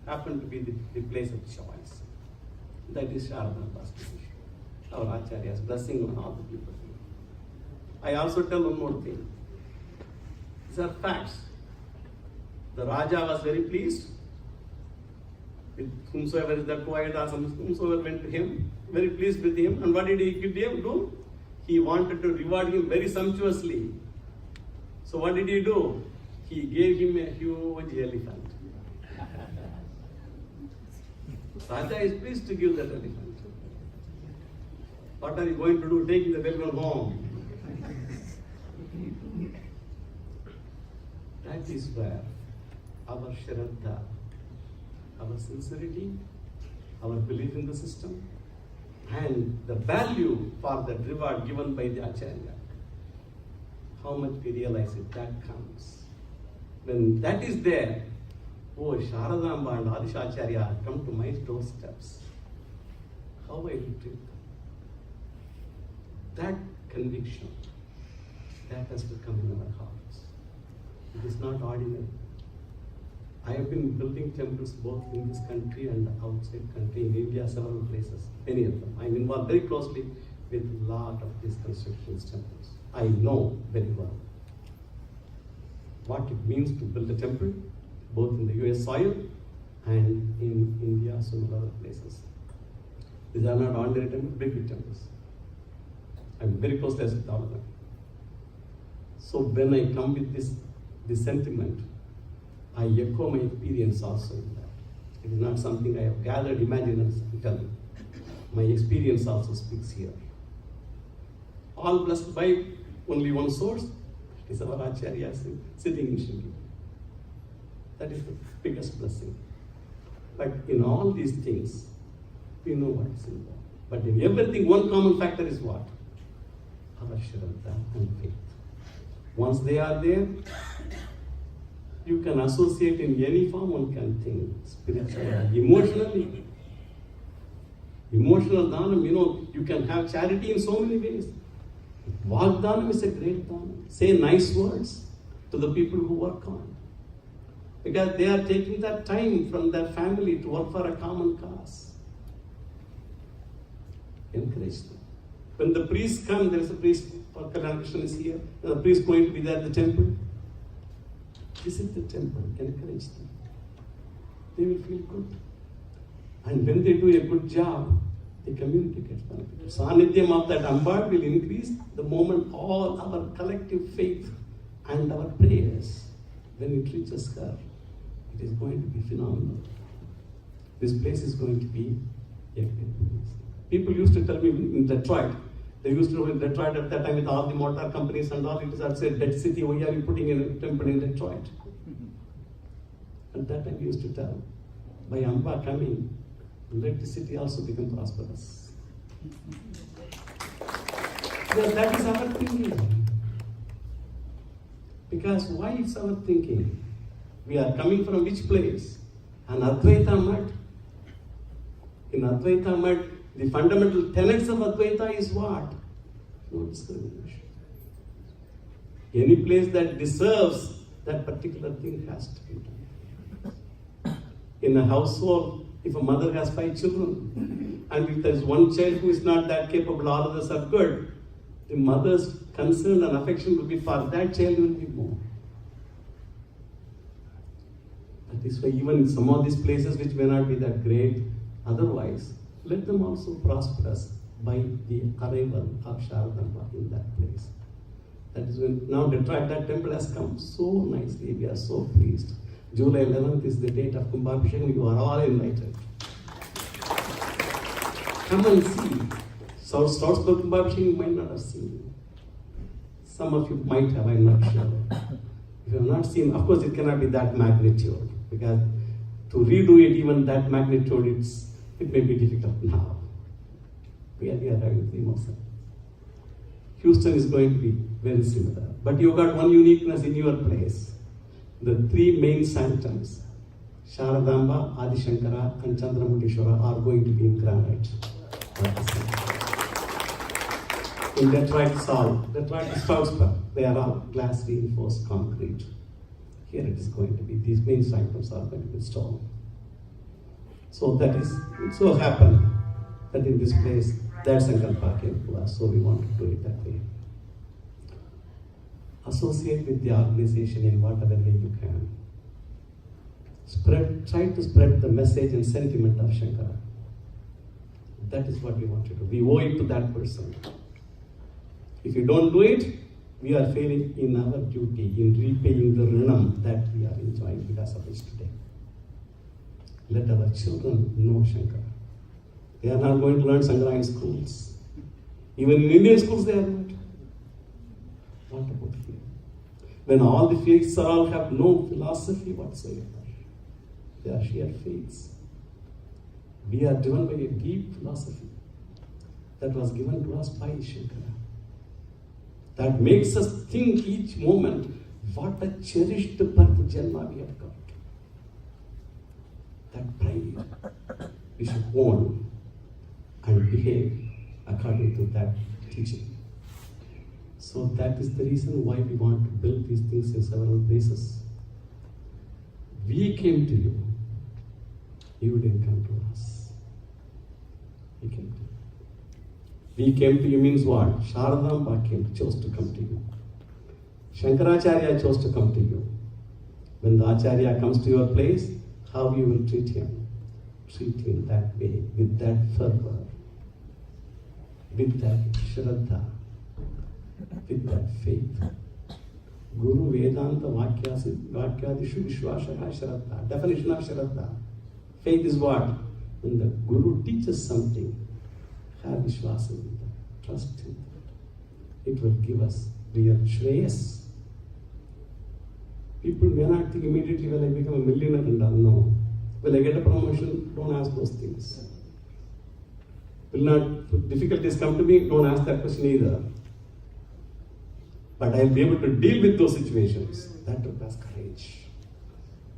happened to be the place of choice. That is Sharadamba's decision. Our Acharya's blessing on all the people. I also tell one more thing. These are facts. The Raja was very pleased with whomsoever is that poet or whomsoever went to him, very pleased with him. And what did he do? He wanted to reward him very sumptuously. So what did he do? He gave him a huge elephant. Raja is pleased to give that elephant. What are you going to do? Taking the elephant home. That is where our shraddha, our sincerity, our belief in the system, and the value for the reward given by the Acharya, how much we realize it, that comes. When that is there, oh, Sharadamba and Adishacharya come to my doorsteps. How I will treat them. That conviction, that has to come in our hearts. It is not ordinary. I have been building temples both in this country and outside country, in India, several places, many of them. I'm involved very closely with a lot of these construction temples. I know very well what it means to build a temple, both in the US soil and in India, some other places. These are not ordinary temples, big temples. I'm very close with all of them. So when I come with this sentiment, I echo my experience also in that. It is not something I have gathered imaginatively. My experience also speaks here. All blessed by only one source. It is our Acharya sitting in Shingi. That is the biggest blessing. But in all these things, we know what is involved. But in everything, one common factor is what? Our Shraddha and faith. Once they are there, you can associate in any form one can think, spiritually, emotionally. Emotional dhanam, you can have charity in so many ways. Vagdanam is a great dhanam. Say nice words to the people who work on. Because they are taking that time from their family to work for a common cause. Encourage them. When the priests come, there is a priest, Kalyan Krishna is here, the priest going to be there at the temple. Visit the temple, encourage them. They will feel good. And when they do a good job, the community gets benefited. Sanidhyam of that Ambad will increase the moment all our collective faith and our prayers, when it reaches her, it is going to be phenomenal. This place is going to be a great place. People used to tell me in Detroit, they used to in Detroit at that time with all the motor companies and all, it is said, dead city, why are you putting in a temple in Detroit? At that time we used to tell, by Amba coming, let the city also become prosperous. Because that is our thinking. Because why is our thinking? We are coming from which place? An Advaita Mat. In Advaita Mat, the fundamental tenets of Advaita is what? No discrimination. Any place that deserves that particular thing has to be done. In a household, if a mother has 5 children, and if there is one child who is not that capable, all others are good, the mother's concern and affection will be for that child will be more. That is why even in some of these places which may not be that great, otherwise, let them also prosper us by the arrival of Sharadamba in that place. That is when now Detroit, that temple has come so nicely. We are so pleased. July 11th is the date of Kumbhabhishekam. You are all invited. Come and see. Salzburg Kumbhabhishekam you might not have seen. Some of you might have, I'm not sure. If you have not seen, of course it cannot be that magnitude. Because to redo it even that magnitude, it may be difficult now. We are having 3 more seconds. Houston is going to be very similar. But you got one uniqueness in your place. The 3 main sanctums, Sharadamba, Adi Shankara, and Chandramundishwara, are going to be in granite. In Detroit, Detroit is Salzburg. They are all glass reinforced concrete. Here it is going to be, these main sanctums are going to be stone. So that is, it so happened that in this place, that Sankalpa came to us, so we want to do it that way. Associate with the organization in whatever way you can. Try to spread the message and sentiment of Shankara. That is what we want to do. We owe it to that person. If you don't do it, we are failing in our duty, in repaying the renam that we are enjoying because of this today. Let our children know Shankara. They are not going to learn Shankara in schools. Even in Indian schools they are not. What about here? When all the faiths all have no philosophy whatsoever. They are sheer faiths. We are driven by a deep philosophy that was given to us by Shankara. That makes us think each moment, what a cherished birth janma we have got. That pride we should own and behave according to that teaching. So that is the reason why we want to build these things in several places. We came to you. You didn't come to us. We came to you. We came to you means what? Sharadamba chose to come to you. Shankaracharya chose to come to you. When the Acharya comes to your place, how you will treat him? Treat him that way, with that fervor, with that shraddha, with that faith. Guru Vedanta Vakyadishu Vishwashaha Shraddha. Definition of Shraddha. Faith is what? When the Guru teaches something, have Vishwasa in that, trust in that. It will give us real Shreyas. People may not think immediately, when I become a millionaire and all. No. Will I get a promotion? Don't ask those things. Will not difficulties come to me? Don't ask that question either. But I will be able to deal with those situations. That requires courage.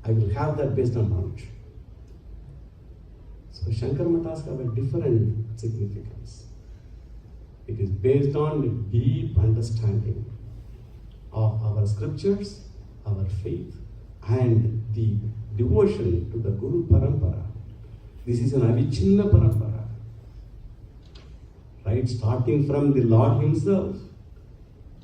I will have that based on knowledge. So Shankar Matas have a different significance. It is based on a deep understanding of our scriptures, our faith, and the devotion to the Guru Parampara. This is an Avichinna Parampara. Right? Starting from the Lord Himself,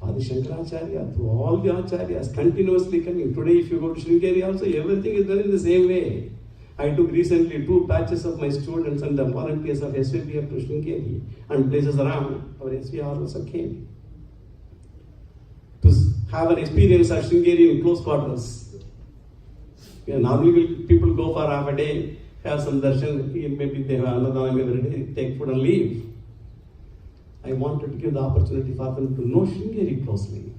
Adi Shankaracharya, through all the Acharyas, continuously coming. Today, if you go to Sringeri also, everything is done in the same way. I took recently 2 batches of my students and the volunteers of SVP to Sringeri and places around. Our SVR also came to have an experience at Sringeri in close quarters. Normally people go for half a day, have some darshan, maybe they have another every day, take food and leave. I wanted to give the opportunity for them to know Sringeri closely.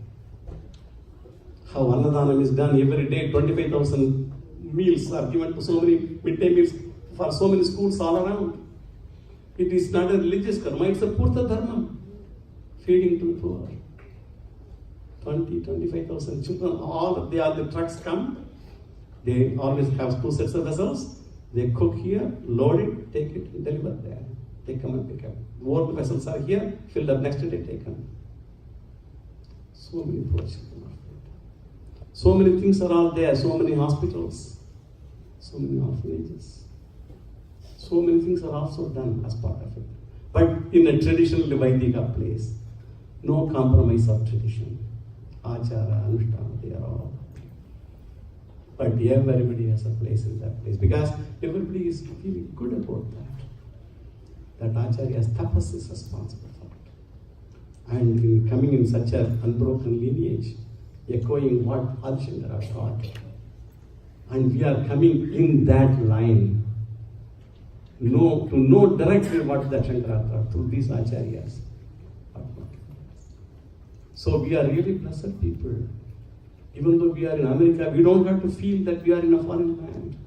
How Annadhanam is done every day, 25,000 meals are given to so many midday meals for so many schools all around. It is not a religious karma, it's a Purta Dharma. Feeding to poor. 25,000 children, the trucks come. They always have 2 sets of vessels. They cook here, load it, take it, and deliver there. They come and pick up. More vessels are here, filled up next day, taken. So many poor children are fed. So many things are all there, so many hospitals, so many orphanages. So many things are also done as part of it. But in a traditional Vaidika place, no compromise of tradition. Achara, Anushtana, they are all. But everybody has a place in that place because everybody is feeling good about that. That Acharya's tapas is responsible for it. And in coming in such an unbroken lineage, echoing what Adi Shankara taught. And we are coming in that line. To know directly what that Shankara taught through these Acharyas. So we are really blessed people. Even though we are in America, we don't have to feel that we are in a foreign land.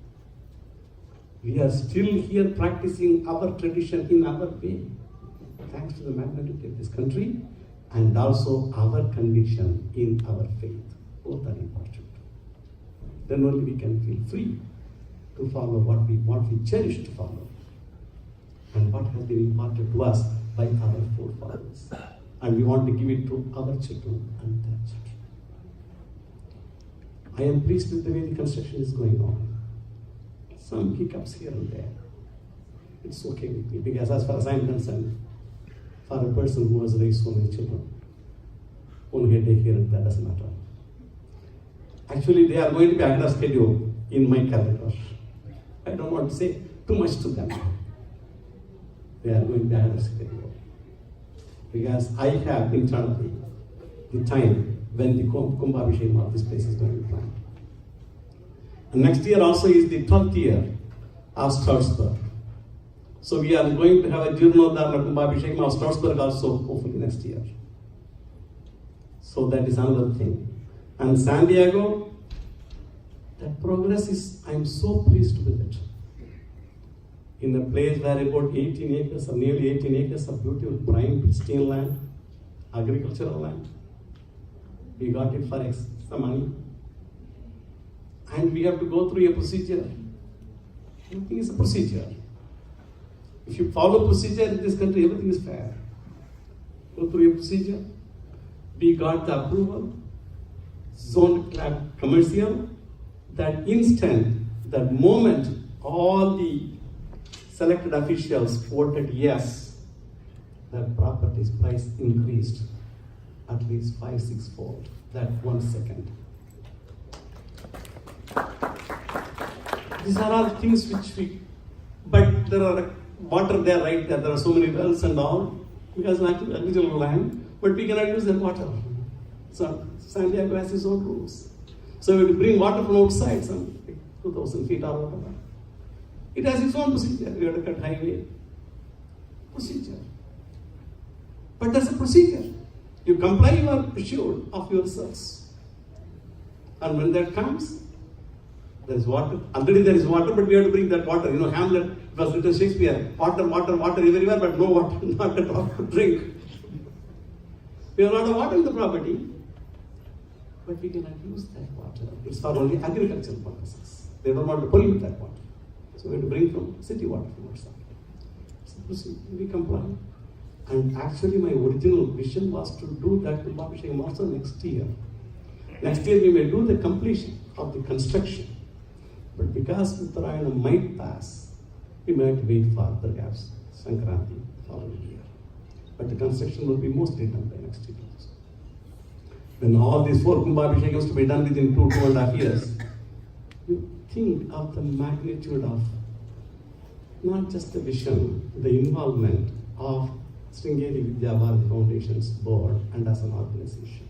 We are still here practicing our tradition in our way, thanks to the magnitude of this country and also our conviction in our faith. Both are important. Then only we can feel free to follow what we cherish to follow and what has been imparted to us by our forefathers. And we want to give it to our children and their children. I am pleased with the way the construction is going on. Some hiccups here and there. It's okay with me because as far as I'm concerned, for a person who has raised so many children, one headache here and there doesn't matter. Actually, they are going to be ahead of schedule in my calendar. I don't want to say too much to them. They are going to be ahead of schedule. Because I have internally the time when the Kumbhabhishekam of this place is going to be planned. And next year also is the 12th year of Strasbourg. So we are going to have a Jirnodharana Kumbhabhishekam of Strasbourg also hopefully next year. So that is another thing. And San Diego, that progress is, I am so pleased with it. In a place where about 18 acres or nearly 18 acres of beautiful prime pristine land, agricultural land. We got it for some money. And we have to go through a procedure. Everything is a procedure. If you follow procedure in this country, everything is fair. Go through a procedure. We got the approval, zone commercial. That instant, that moment, all the selected officials voted yes, that property's price increased at least 5-6 fold. That 1 second. These are all things but there are water there, right there. There are so many wells and all because natural land, but we cannot use that water. So Santiago has his own rules. So we will bring water from outside, some 2,000 feet or whatever. It has its own procedure. We have to cut highway. Procedure. But there's a procedure. You comply, you are assured of your results. And when that comes, there is water. Already there is water, but we have to bring that water. Hamlet, it was written Shakespeare, water, water, water everywhere, but no water, not a drop to drink. We have a lot of water in the property, but we cannot use that water. It's for only agricultural purposes. They don't want to pollute that water. So we have to bring from city water from outside. So we comply. And actually my original vision was to do that with Abhishekam also next year. Next year we may do the completion of the construction. But because Uttarayana might pass, we might wait for perhaps Sankranti following year. But the construction will be mostly done by next year. When all these 4 Kumbhabhishekams to be done within 2.5 years, you think of the magnitude of not just the vision, the involvement of Sringeri Vidya Bharati Foundation's board and as an organization.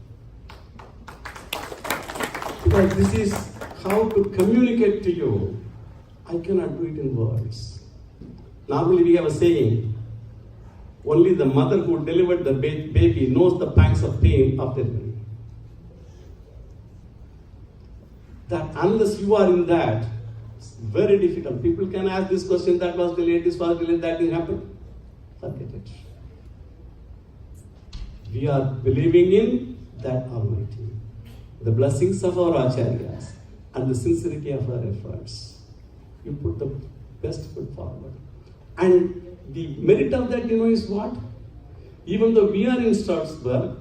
Because this is how to communicate to you. I cannot do it in words. Normally we have a saying, only the mother who delivered the baby knows the pangs of pain of delivery. That unless you are in that, it's very difficult. People can ask this question, that was delayed, this was delayed, that didn't happen. Forget it. We are believing in that Almighty. The blessings of our Acharyas and the sincerity of our efforts. You put the best foot forward. And the merit of that, is what? Even though we are in Strasbourg,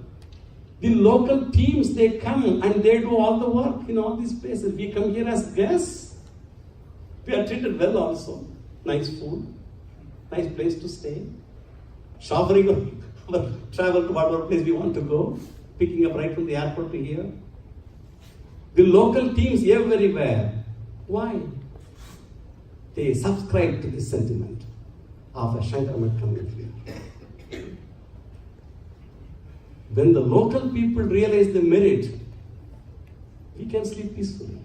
the local teams, they come and they do all the work in all these places. We come here as guests. We are treated well also. Nice food, nice place to stay. Chauffeuring or travel to whatever place we want to go. Picking up right from the airport to here. The local teams everywhere. Why? They subscribe to this sentiment of a Shankaramat community. When the local people realize the merit, we can sleep peacefully.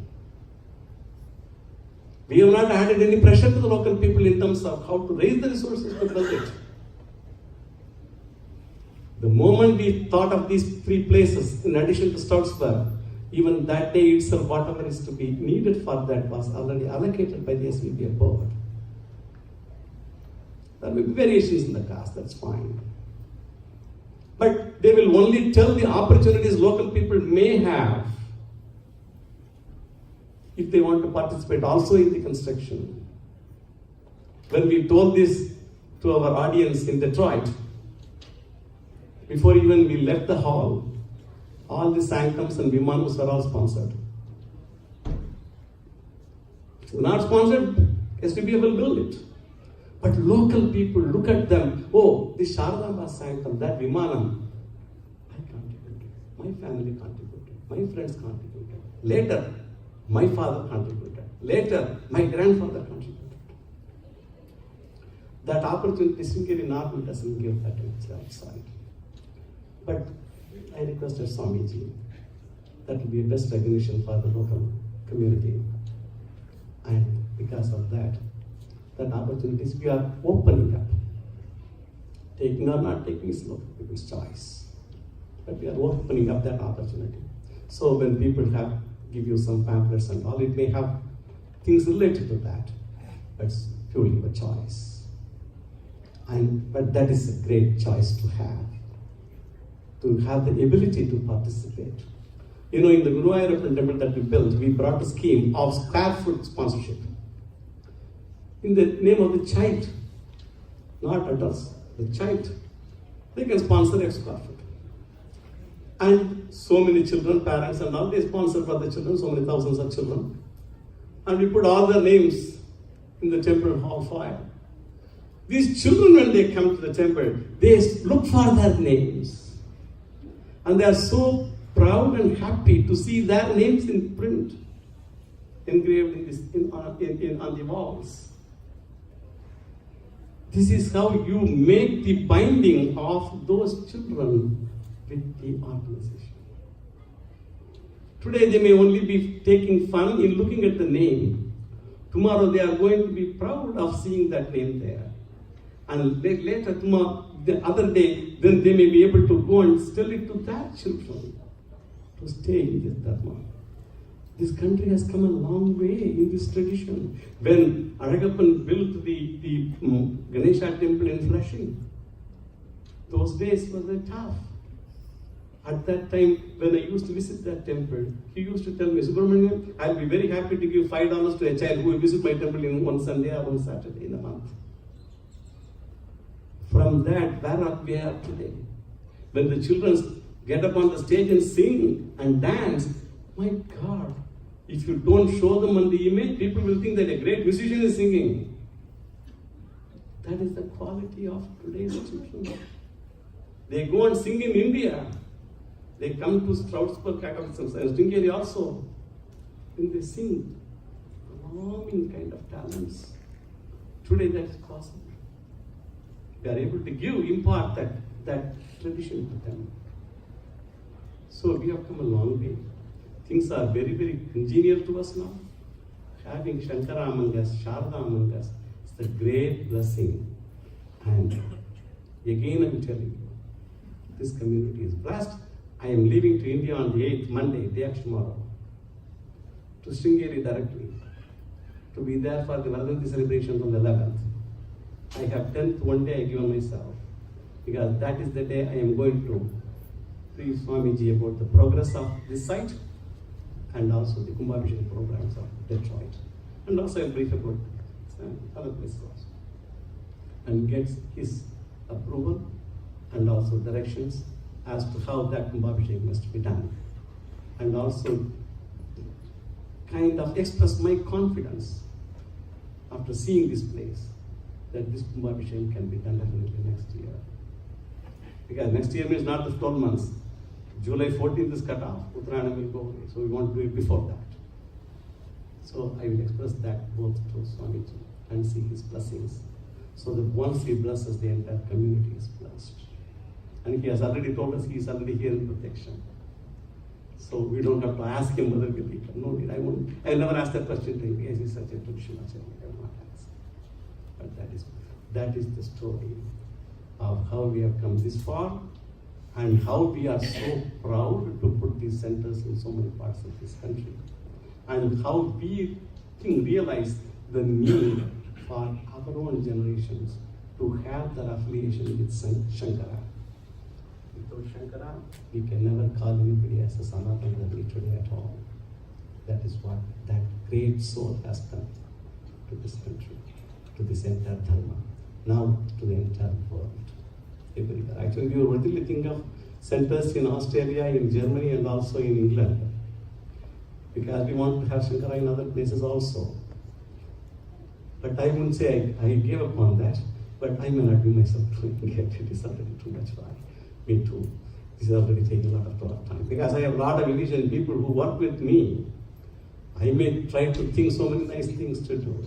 We have not added any pressure to the local people in terms of how to raise the resources to build it. The moment we thought of these 3 places, in addition to Strasbourg, even that day itself, whatever is to be needed for that was already allocated by the SVP board. There will be variations in the cost, that's fine. But they will only tell the opportunities local people may have if they want to participate also in the construction. When we told this to our audience in Detroit, before even we left the hall, all the sanctums and vimanas were all sponsored. If not sponsored, SVP will build it. But local people look at them, oh, this Sharadamba sanctum, that Vimanam, I contributed, my family contributed, my friends contributed. Later, my father contributed. Later, my grandfather contributed. That opportunity Sringeri Normal doesn't give that outside. But I requested Swamiji, that will be a best recognition for the local community. And because of that opportunities we are opening up. Taking or not taking is local people's choice. But we are opening up that opportunity. So when people give you some pamphlets and all, it may have things related to that. But it's purely a choice. But that is a great choice to have the ability to participate. In the Guruvayurappan temple that we built, we brought a scheme of square foot sponsorship. In the name of the child, not adults, the child. They can sponsor a square foot. And so many children, parents and all, they sponsor for the children, so many thousands of children. And we put all their names in the temple hall fire. These children, when they come to the temple, they look for their names. And they are so proud and happy to see their names in print, engraved on the walls. This is how you make the binding of those children with the organization. Today they may only be taking fun in looking at the name. Tomorrow they are going to be proud of seeing that name there. And later, tomorrow, the other day, then they may be able to go and tell it to their children to stay in this Dharma. This country has come a long way in this tradition. When Aragappan built the Ganesha temple in Flushing, those days were very tough. At that time, when I used to visit that temple, he used to tell me, Subramanian, I'll be very happy to give $5 to a child who will visit my temple in one Sunday or one Saturday in a month. From that, where are we are today? When the children get up on the stage and sing and dance, my God, if you don't show them on the image, people will think that a great musician is singing. That is the quality of today's children. They go and sing in India. They come to Stroudsburg Catholicism and Sringeri also. When they sing, alarming kind of talents. Today that is possible. We are able to impart that tradition to them. So we have come a long way. Things are very, very congenial to us now. Having Shankara among us, Sharada among us, is a great blessing. And again I'm telling you, this community is blessed. I am leaving to India on the 8th, Monday, day after tomorrow, to Sringeri directly, to be there for the Varadanti celebration on the 11th. I have 10th one day I given myself, because that is the day I am going to brief Swamiji about the progress of this site and also the Kumbhabhishek programs of Detroit. And also I'll brief about some other places also. And get his approval and also directions as to how that Kumbhabhishek must be done. And also kind of express my confidence after seeing this place that this Kumbhabhishek can be done definitely next year. Because next year means not the 12 months. July 14th is cut off. Uttarayana will go away. So we want to do it before that. So I will express that both to Swamiji and see his blessings. So that once he blesses, the entire community is blessed. And he has already told us he is already here in protection. So we don't have to ask him whether we will come. No need. I will never ask that question to him because he is such a traditional acharya. I will not ask. But that is the story of how we have come this far and how we are so proud to put these centers in so many parts of this country. And how we realize the need for our own generations to have their affiliation with Shankara. Without Shankara, we can never call anybody as a Sanatana today at all. That is what that great soul has done to this country, to this entire Dharma, now to the entire world. Everywhere. Actually, we were originally thinking of centers in Australia, in Germany, and also in England, because we want to have Shankara in other places also. But I wouldn't say I gave up on that, but I may not be myself doing it. It is already too much for me too. This is already taking a lot of time. Because I have a lot of Indonesian people who work with me. I may try to think so many nice things to do,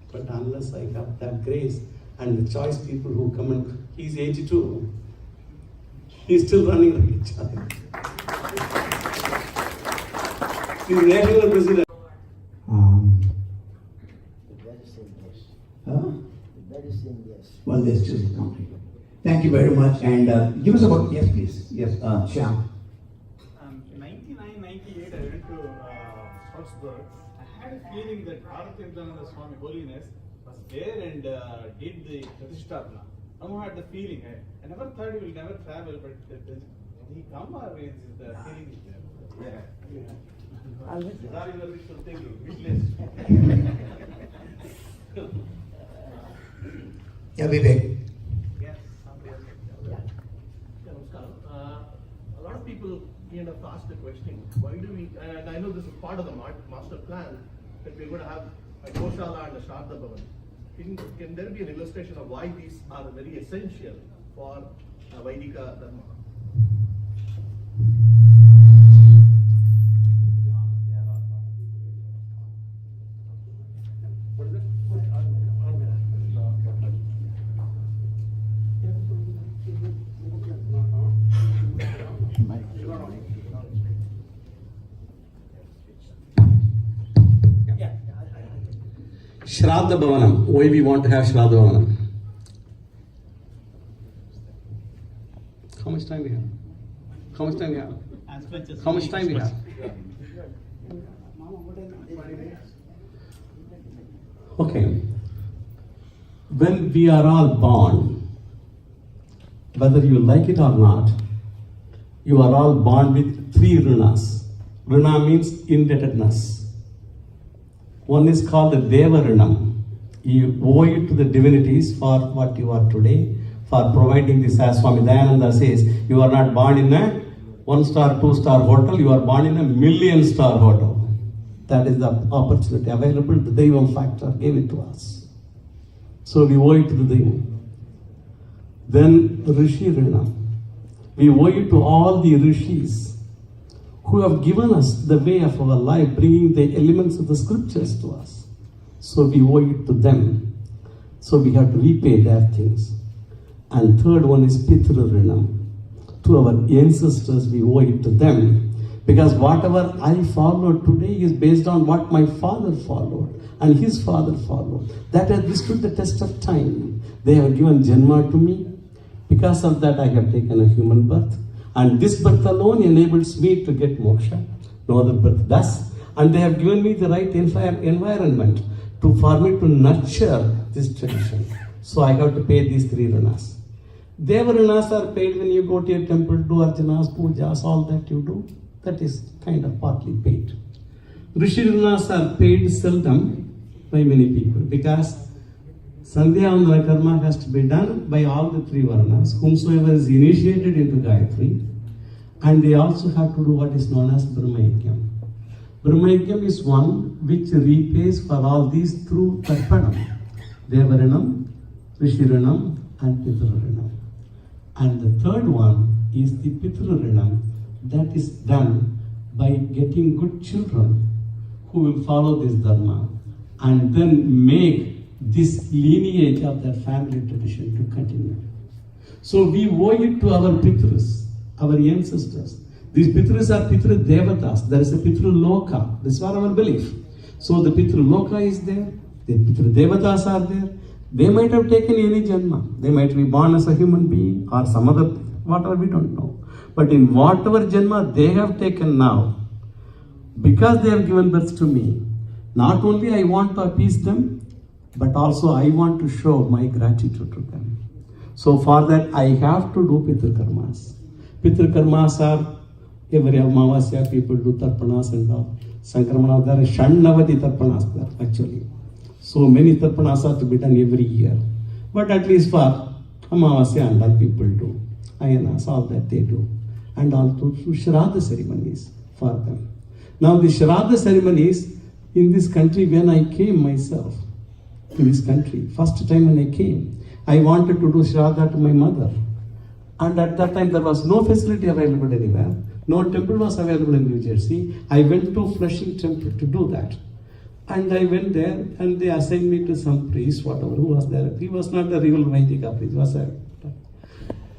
but unless I have that grace and the choice people who come and, he's 82, he's still running the challenge. He's national president.
Well, there's just something. Thank you very much. And give us about, yes, please. Yes, Shyam.
99, 98, I went to Stroudsburg. I had a feeling that Bharatendra Swami Holiness was there and did the Pratishtapana. I had the feeling. I never thought he will never travel, but did he come or is the feeling is there? Yeah. Sorry, we should take you.
Yeah, Vivek.
Yes, somebody else. Yeah, Namaskar. A lot of people kind of ask the question, why do we, and I know this is part of the master plan, that we're going to have a Goshala and a Sharda Bhavan. Can there be an illustration of why these are very essential for Vaidika Dharma?
Shraddha Bhavanam. Why we want to have Shraddha Bhavanam? How much time we have? How much time we have? How much time we have? Okay. When we are all born, whether you like it or not, you are all born with 3 runas. Runa means indebtedness. One is called the Deva Runam. You owe it to the divinities for what you are today, for providing this. As Swami Dayananda says, you are not born in a 1-star, 2-star hotel, you are born in a 1,000,000-star hotel. That is the opportunity available. The Devam factor gave it to us. So we owe it to the Devam. Then Rishi Runam. We owe it to all the Rishis who have given us the way of our life, bringing the elements of the scriptures to us. So we owe it to them. So we have to repay their things. And third one is Pitra Rinam. To our ancestors, we owe it to them. Because whatever I followed today is based on what my father followed and his father followed. That has withstood the test of time. They have given Janma to me. Because of that, I have taken a human birth. And this birth alone enables me to get moksha. No other birth does. And they have given me the right environment for me to nurture this tradition. So I have to pay these 3 runas. Deva runas are paid when you go to a temple, do archanas, pujas, all that you do. That is kind of partly paid. Rishi runas are paid seldom by many people because Sandhya Vandana karma has to be done by all the 3 Varnas, whomsoever is initiated into Gayatri, and they also have to do what is known as Brahmayajnam. Brahmayajnam is one which repays for all these through Tarpanam, Devaranam, Rishiranam, and Pitraranam. And the third one is the Pitraranam that is done by getting good children who will follow this Dharma and then make this lineage of that family tradition to continue. So we owe it to our Pitras, our ancestors. These Pitras are Pitra Devatas. There is a Pitra Loka. This is our belief. So the Pitra Loka is there. The Pitra Devatas are there. They might have taken any Janma. They might be born as a human being or some other, whatever, we don't know. But in whatever Janma they have taken now, because they have given birth to me, not only I want to appease them, but also I want to show my gratitude to them. So for that I have to do Pitra Karmas. Pitra Karmas are every Amavasya people do Tarpanas and all. Sankramana, there are Shannavati Tarpanas there actually. So many Tarpanas are to be done every year. But at least for Amavasya and all people do. Ayanas, all that they do. And also through Shraddha ceremonies for them. Now the Shraddha ceremonies in this country, when I came myself to this country, first time when I came, I wanted to do Shraddha to my mother. And at that time there was no facility available anywhere. No temple was available in New Jersey. I went to Flushing Temple to do that. And I went there and they assigned me to some priest, whatever, who was there. He was not a real Vaidika priest, was a...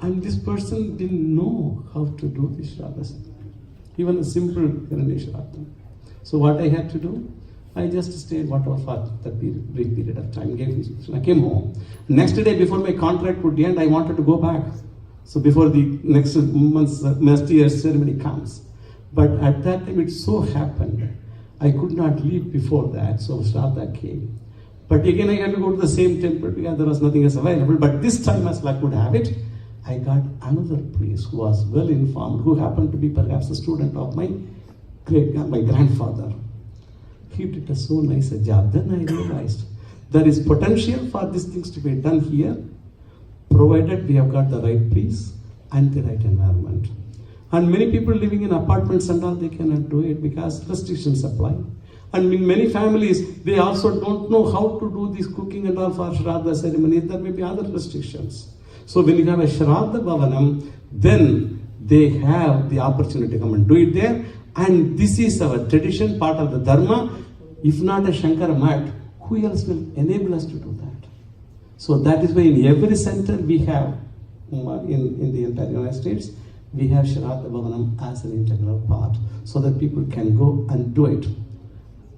And this person didn't know how to do this Shraddha. Even a simple Hiranya Shraddha. So what I had to do, I just stayed whatever for that brief period of time. I came home. Next day before my contract would end, I wanted to go back. So before the next year's ceremony comes. But at that time it so happened, I could not leave before that, so Shraddha came. But again I had to go to the same temple because there was nothing else available. But this time, as luck would have it, I got another priest who was well informed, who happened to be perhaps a student of my grandfather. He did so nice a job. Then I realized there is potential for these things to be done here, provided we have got the right priest and the right environment. And many people living in apartments and all, they cannot do it because restrictions apply. And in many families, they also don't know how to do this cooking and all for Shraddha ceremonies. There may be other restrictions. So when you have a Shraddha Bhavanam, then they have the opportunity to come and do it there. And this is our tradition, part of the Dharma. If not a Shankara mat, who else will enable us to do that? So that is why in every center we have, in the entire United States, we have Shraddha Bhavanam as an integral part so that people can go and do it.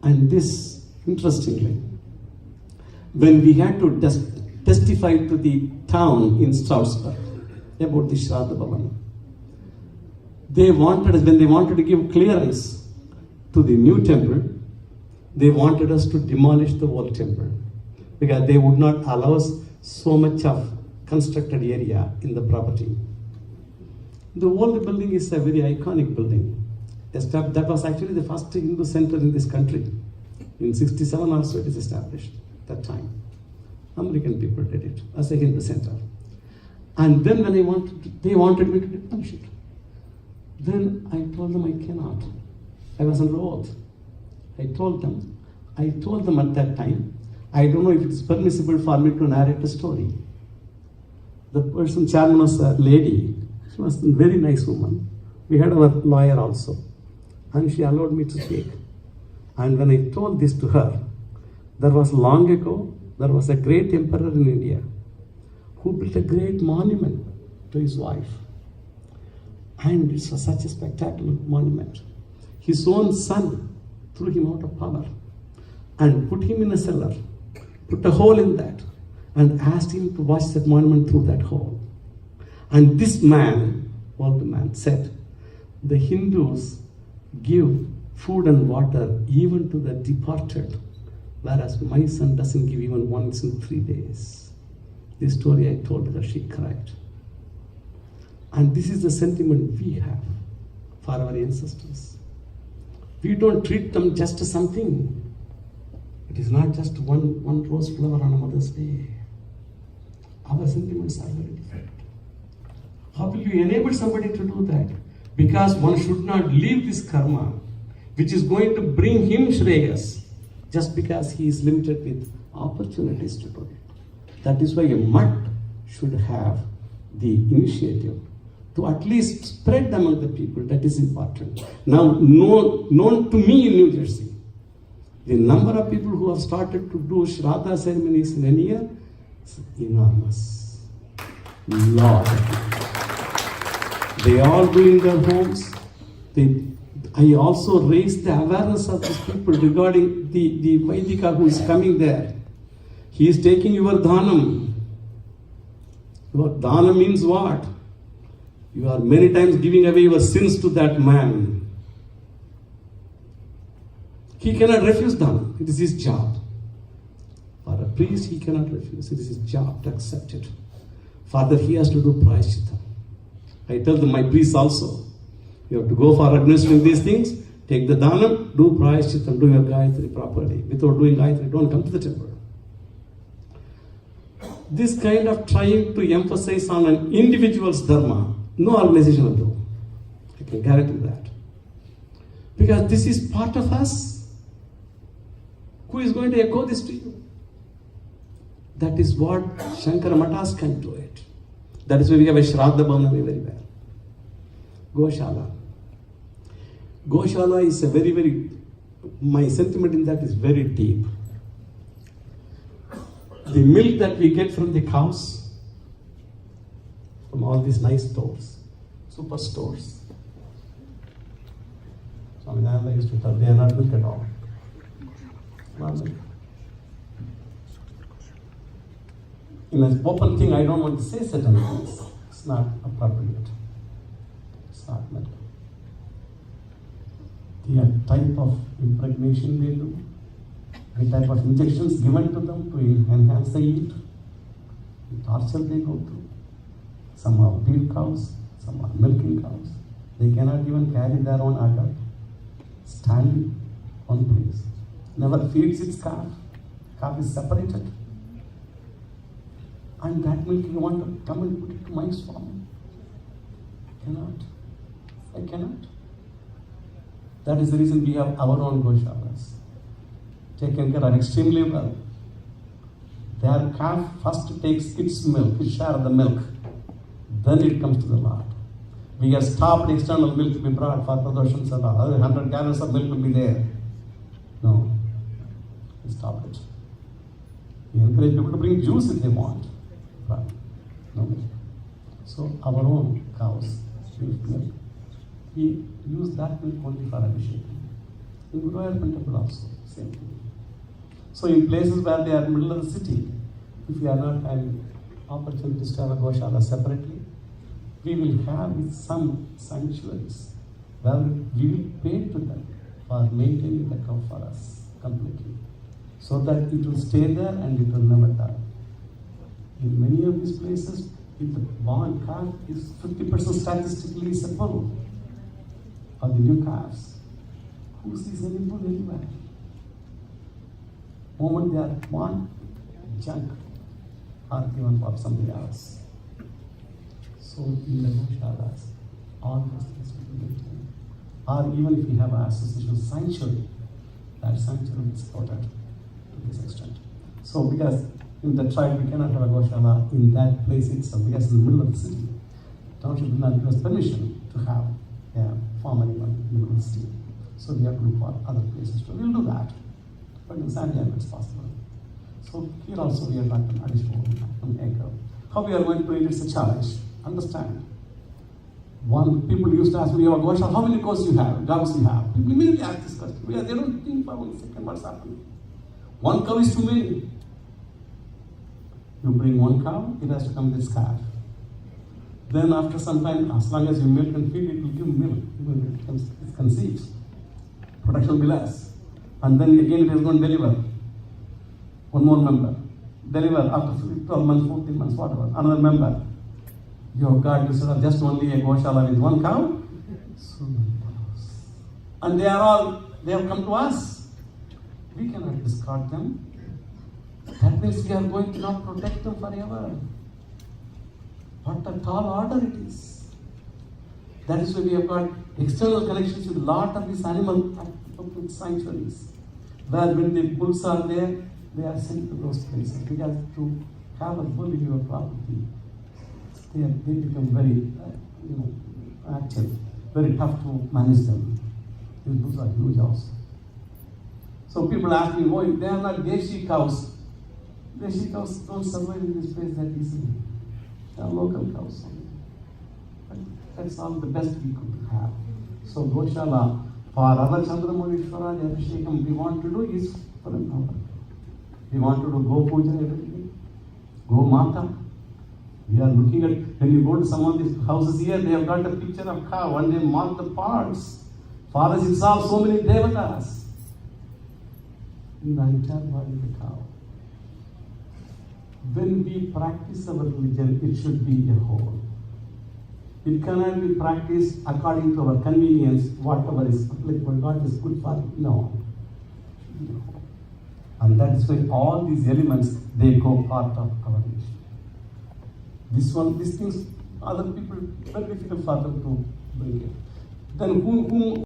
And this, interestingly, when we had to testify to the town in Strasbourg about the Shraddha Bhavan. When they wanted to give clearance to the new temple, they wanted us to demolish the old temple because they would not allow us so much of constructed area in the property. The old building is a very iconic building. That was actually the first Hindu center in this country. In 67 also it is established that time. American people did it as a Hindu center. And then when they wanted me to demolish it. Then I told them I cannot. I was under oath. I told them at that time, I don't know if it's permissible for me to narrate a story. The chairman was a lady. She was a very nice woman. We had our lawyer also. And she allowed me to speak. And when I told this to her, there was long ago, there was a great emperor in India who built a great monument to his wife. And it was such a spectacular monument. His own son threw him out of power and put him in a cellar, put a hole in that, and asked him to watch that monument through that hole. And this man, old man, said, the Hindus give food and water even to the departed, whereas my son doesn't give even once in 3 days. This story I told her, she cried. And this is the sentiment we have for our ancestors. We don't treat them just as something. It is not just one rose flower on a Mother's Day. Our sentiments are very different. How will you enable somebody to do that? Because one should not leave this karma, which is going to bring him shreyas, just because he is limited with opportunities to do it. That is why a mutt should have the initiative to at least spread among the people. That is important. Now, known to me in New Jersey, the number of people who have started to do Shraddha ceremonies in a year is enormous. Lot of people. They all do in their homes. I also raised the awareness of these people regarding the Vaidika who is coming there. He is taking your dhanam. Your dhanam means what? You are many times giving away your sins to that man. He cannot refuse dhanam. It is his job. For a priest, he cannot refuse. It is his job to accept it. Further, he has to do prayaschitta. I tell them, my priests also, you have to go for administering these things, take the dhanam, do prayaschitta, do your Gayatri properly. Without doing Gayatri, don't come to the temple. This kind of trying to emphasize on an individual's dharma, no organization will do. I can guarantee that. Because this is part of us. Who is going to echo this to you? That is what Shankara Matas can do it. That is why we have a Shraddha Bhavana very well. Goshala. Goshala is a very, my sentiment in that is very deep. The milk that we get from the cows, from all these nice stores, super stores. Swami Nayana used to tell, they are not milk at all. Not milk. In an open thing, I don't want to say certain things. It's not appropriate. It's not milk. The type of impregnation they do, the type of injections given to them to enhance the yield, the torture they go through. Some are beef cows, some are milking cows. They cannot even carry their own adult. Standing one place. Never feeds its calf. Calf is separated. And that milk you want to come and put it to my Swami. I cannot. That is the reason we have our own Goshalas. Taken care of extremely well. Their calf first takes its milk, its share of the milk. Then it comes to the Lord. We have stopped external milk to be brought for Pradoshans and all. 100 gallons of milk will be there. No. We stopped it. We encourage people to bring juice if they want. But no milk. So our own cows, milk. We use that milk only for abhishekam. In Guru Temple also, same thing. So in places where they are in the middle of the city, if we are not having opportunities to have a Goshala separately, we will have some sanctuaries where we will pay to them for maintaining the cow for us completely, so that it will stay there and it will never die. In many of these places, if the born calf is 50% statistically is a bull, or the new calves, who sees any bull anywhere? Moment they are born, junk, or given for something else. So in the Goshalas, all those things will be maintained. Or even if we have an association sanctuary, that sanctuary is supported to this extent. So because in the tribe we cannot have a Goshala in that place itself, because in the middle of the city, township will not give us permission to have a farm animal in the middle of the city. So we have to look for other places too. We'll do that. But in San Diego it's possible. So here also we are not an additional acre. How we are going to do it is a challenge. Understand. One people used to ask me, Goshala, how many cows you have, dogs you have? People immediately ask this question. Because they don't think for 1 second what's happening. One cow is too many. You bring one cow, it has to come with its calf. Then after some time, as long as you milk and feed, it will give milk. It conceives. Production will be less. And then again it is going to deliver. One more member. Deliver after 12 months, 14 months, whatever. Another member. You have got instead of just only a Goshala with one cow, so many cows. And they have come to us. We cannot discard them. That means we are going to not protect them forever. What a tall order it is. That is why we have got external connections with a lot of these animal sanctuaries. Where when the bulls are there, they are sent to those places. Because to have a bull in your property, they become very active, very tough to manage them. These bulls are huge also. So people ask me, why they are not Deshi cows. Deshi cows don't survive in this place that easily. They are local cows only. But that's all the best we could have. So Goshala, for our Chandramurishwara Abhishekam, we want to do is for an hour. We want to do Go Puja every day, Go Mata. We are looking at, when you go to some of these houses here, they have got a picture of cow and they mark the parts. For us, it's all so many devatas in the entire body of the cow. When we practice our religion, it should be a whole. It cannot be practiced according to our convenience, whatever is applicable, what is good for it. No. And that is why all these elements, they go part of our religion. These things, other people, very difficult for them to bring it. Then whom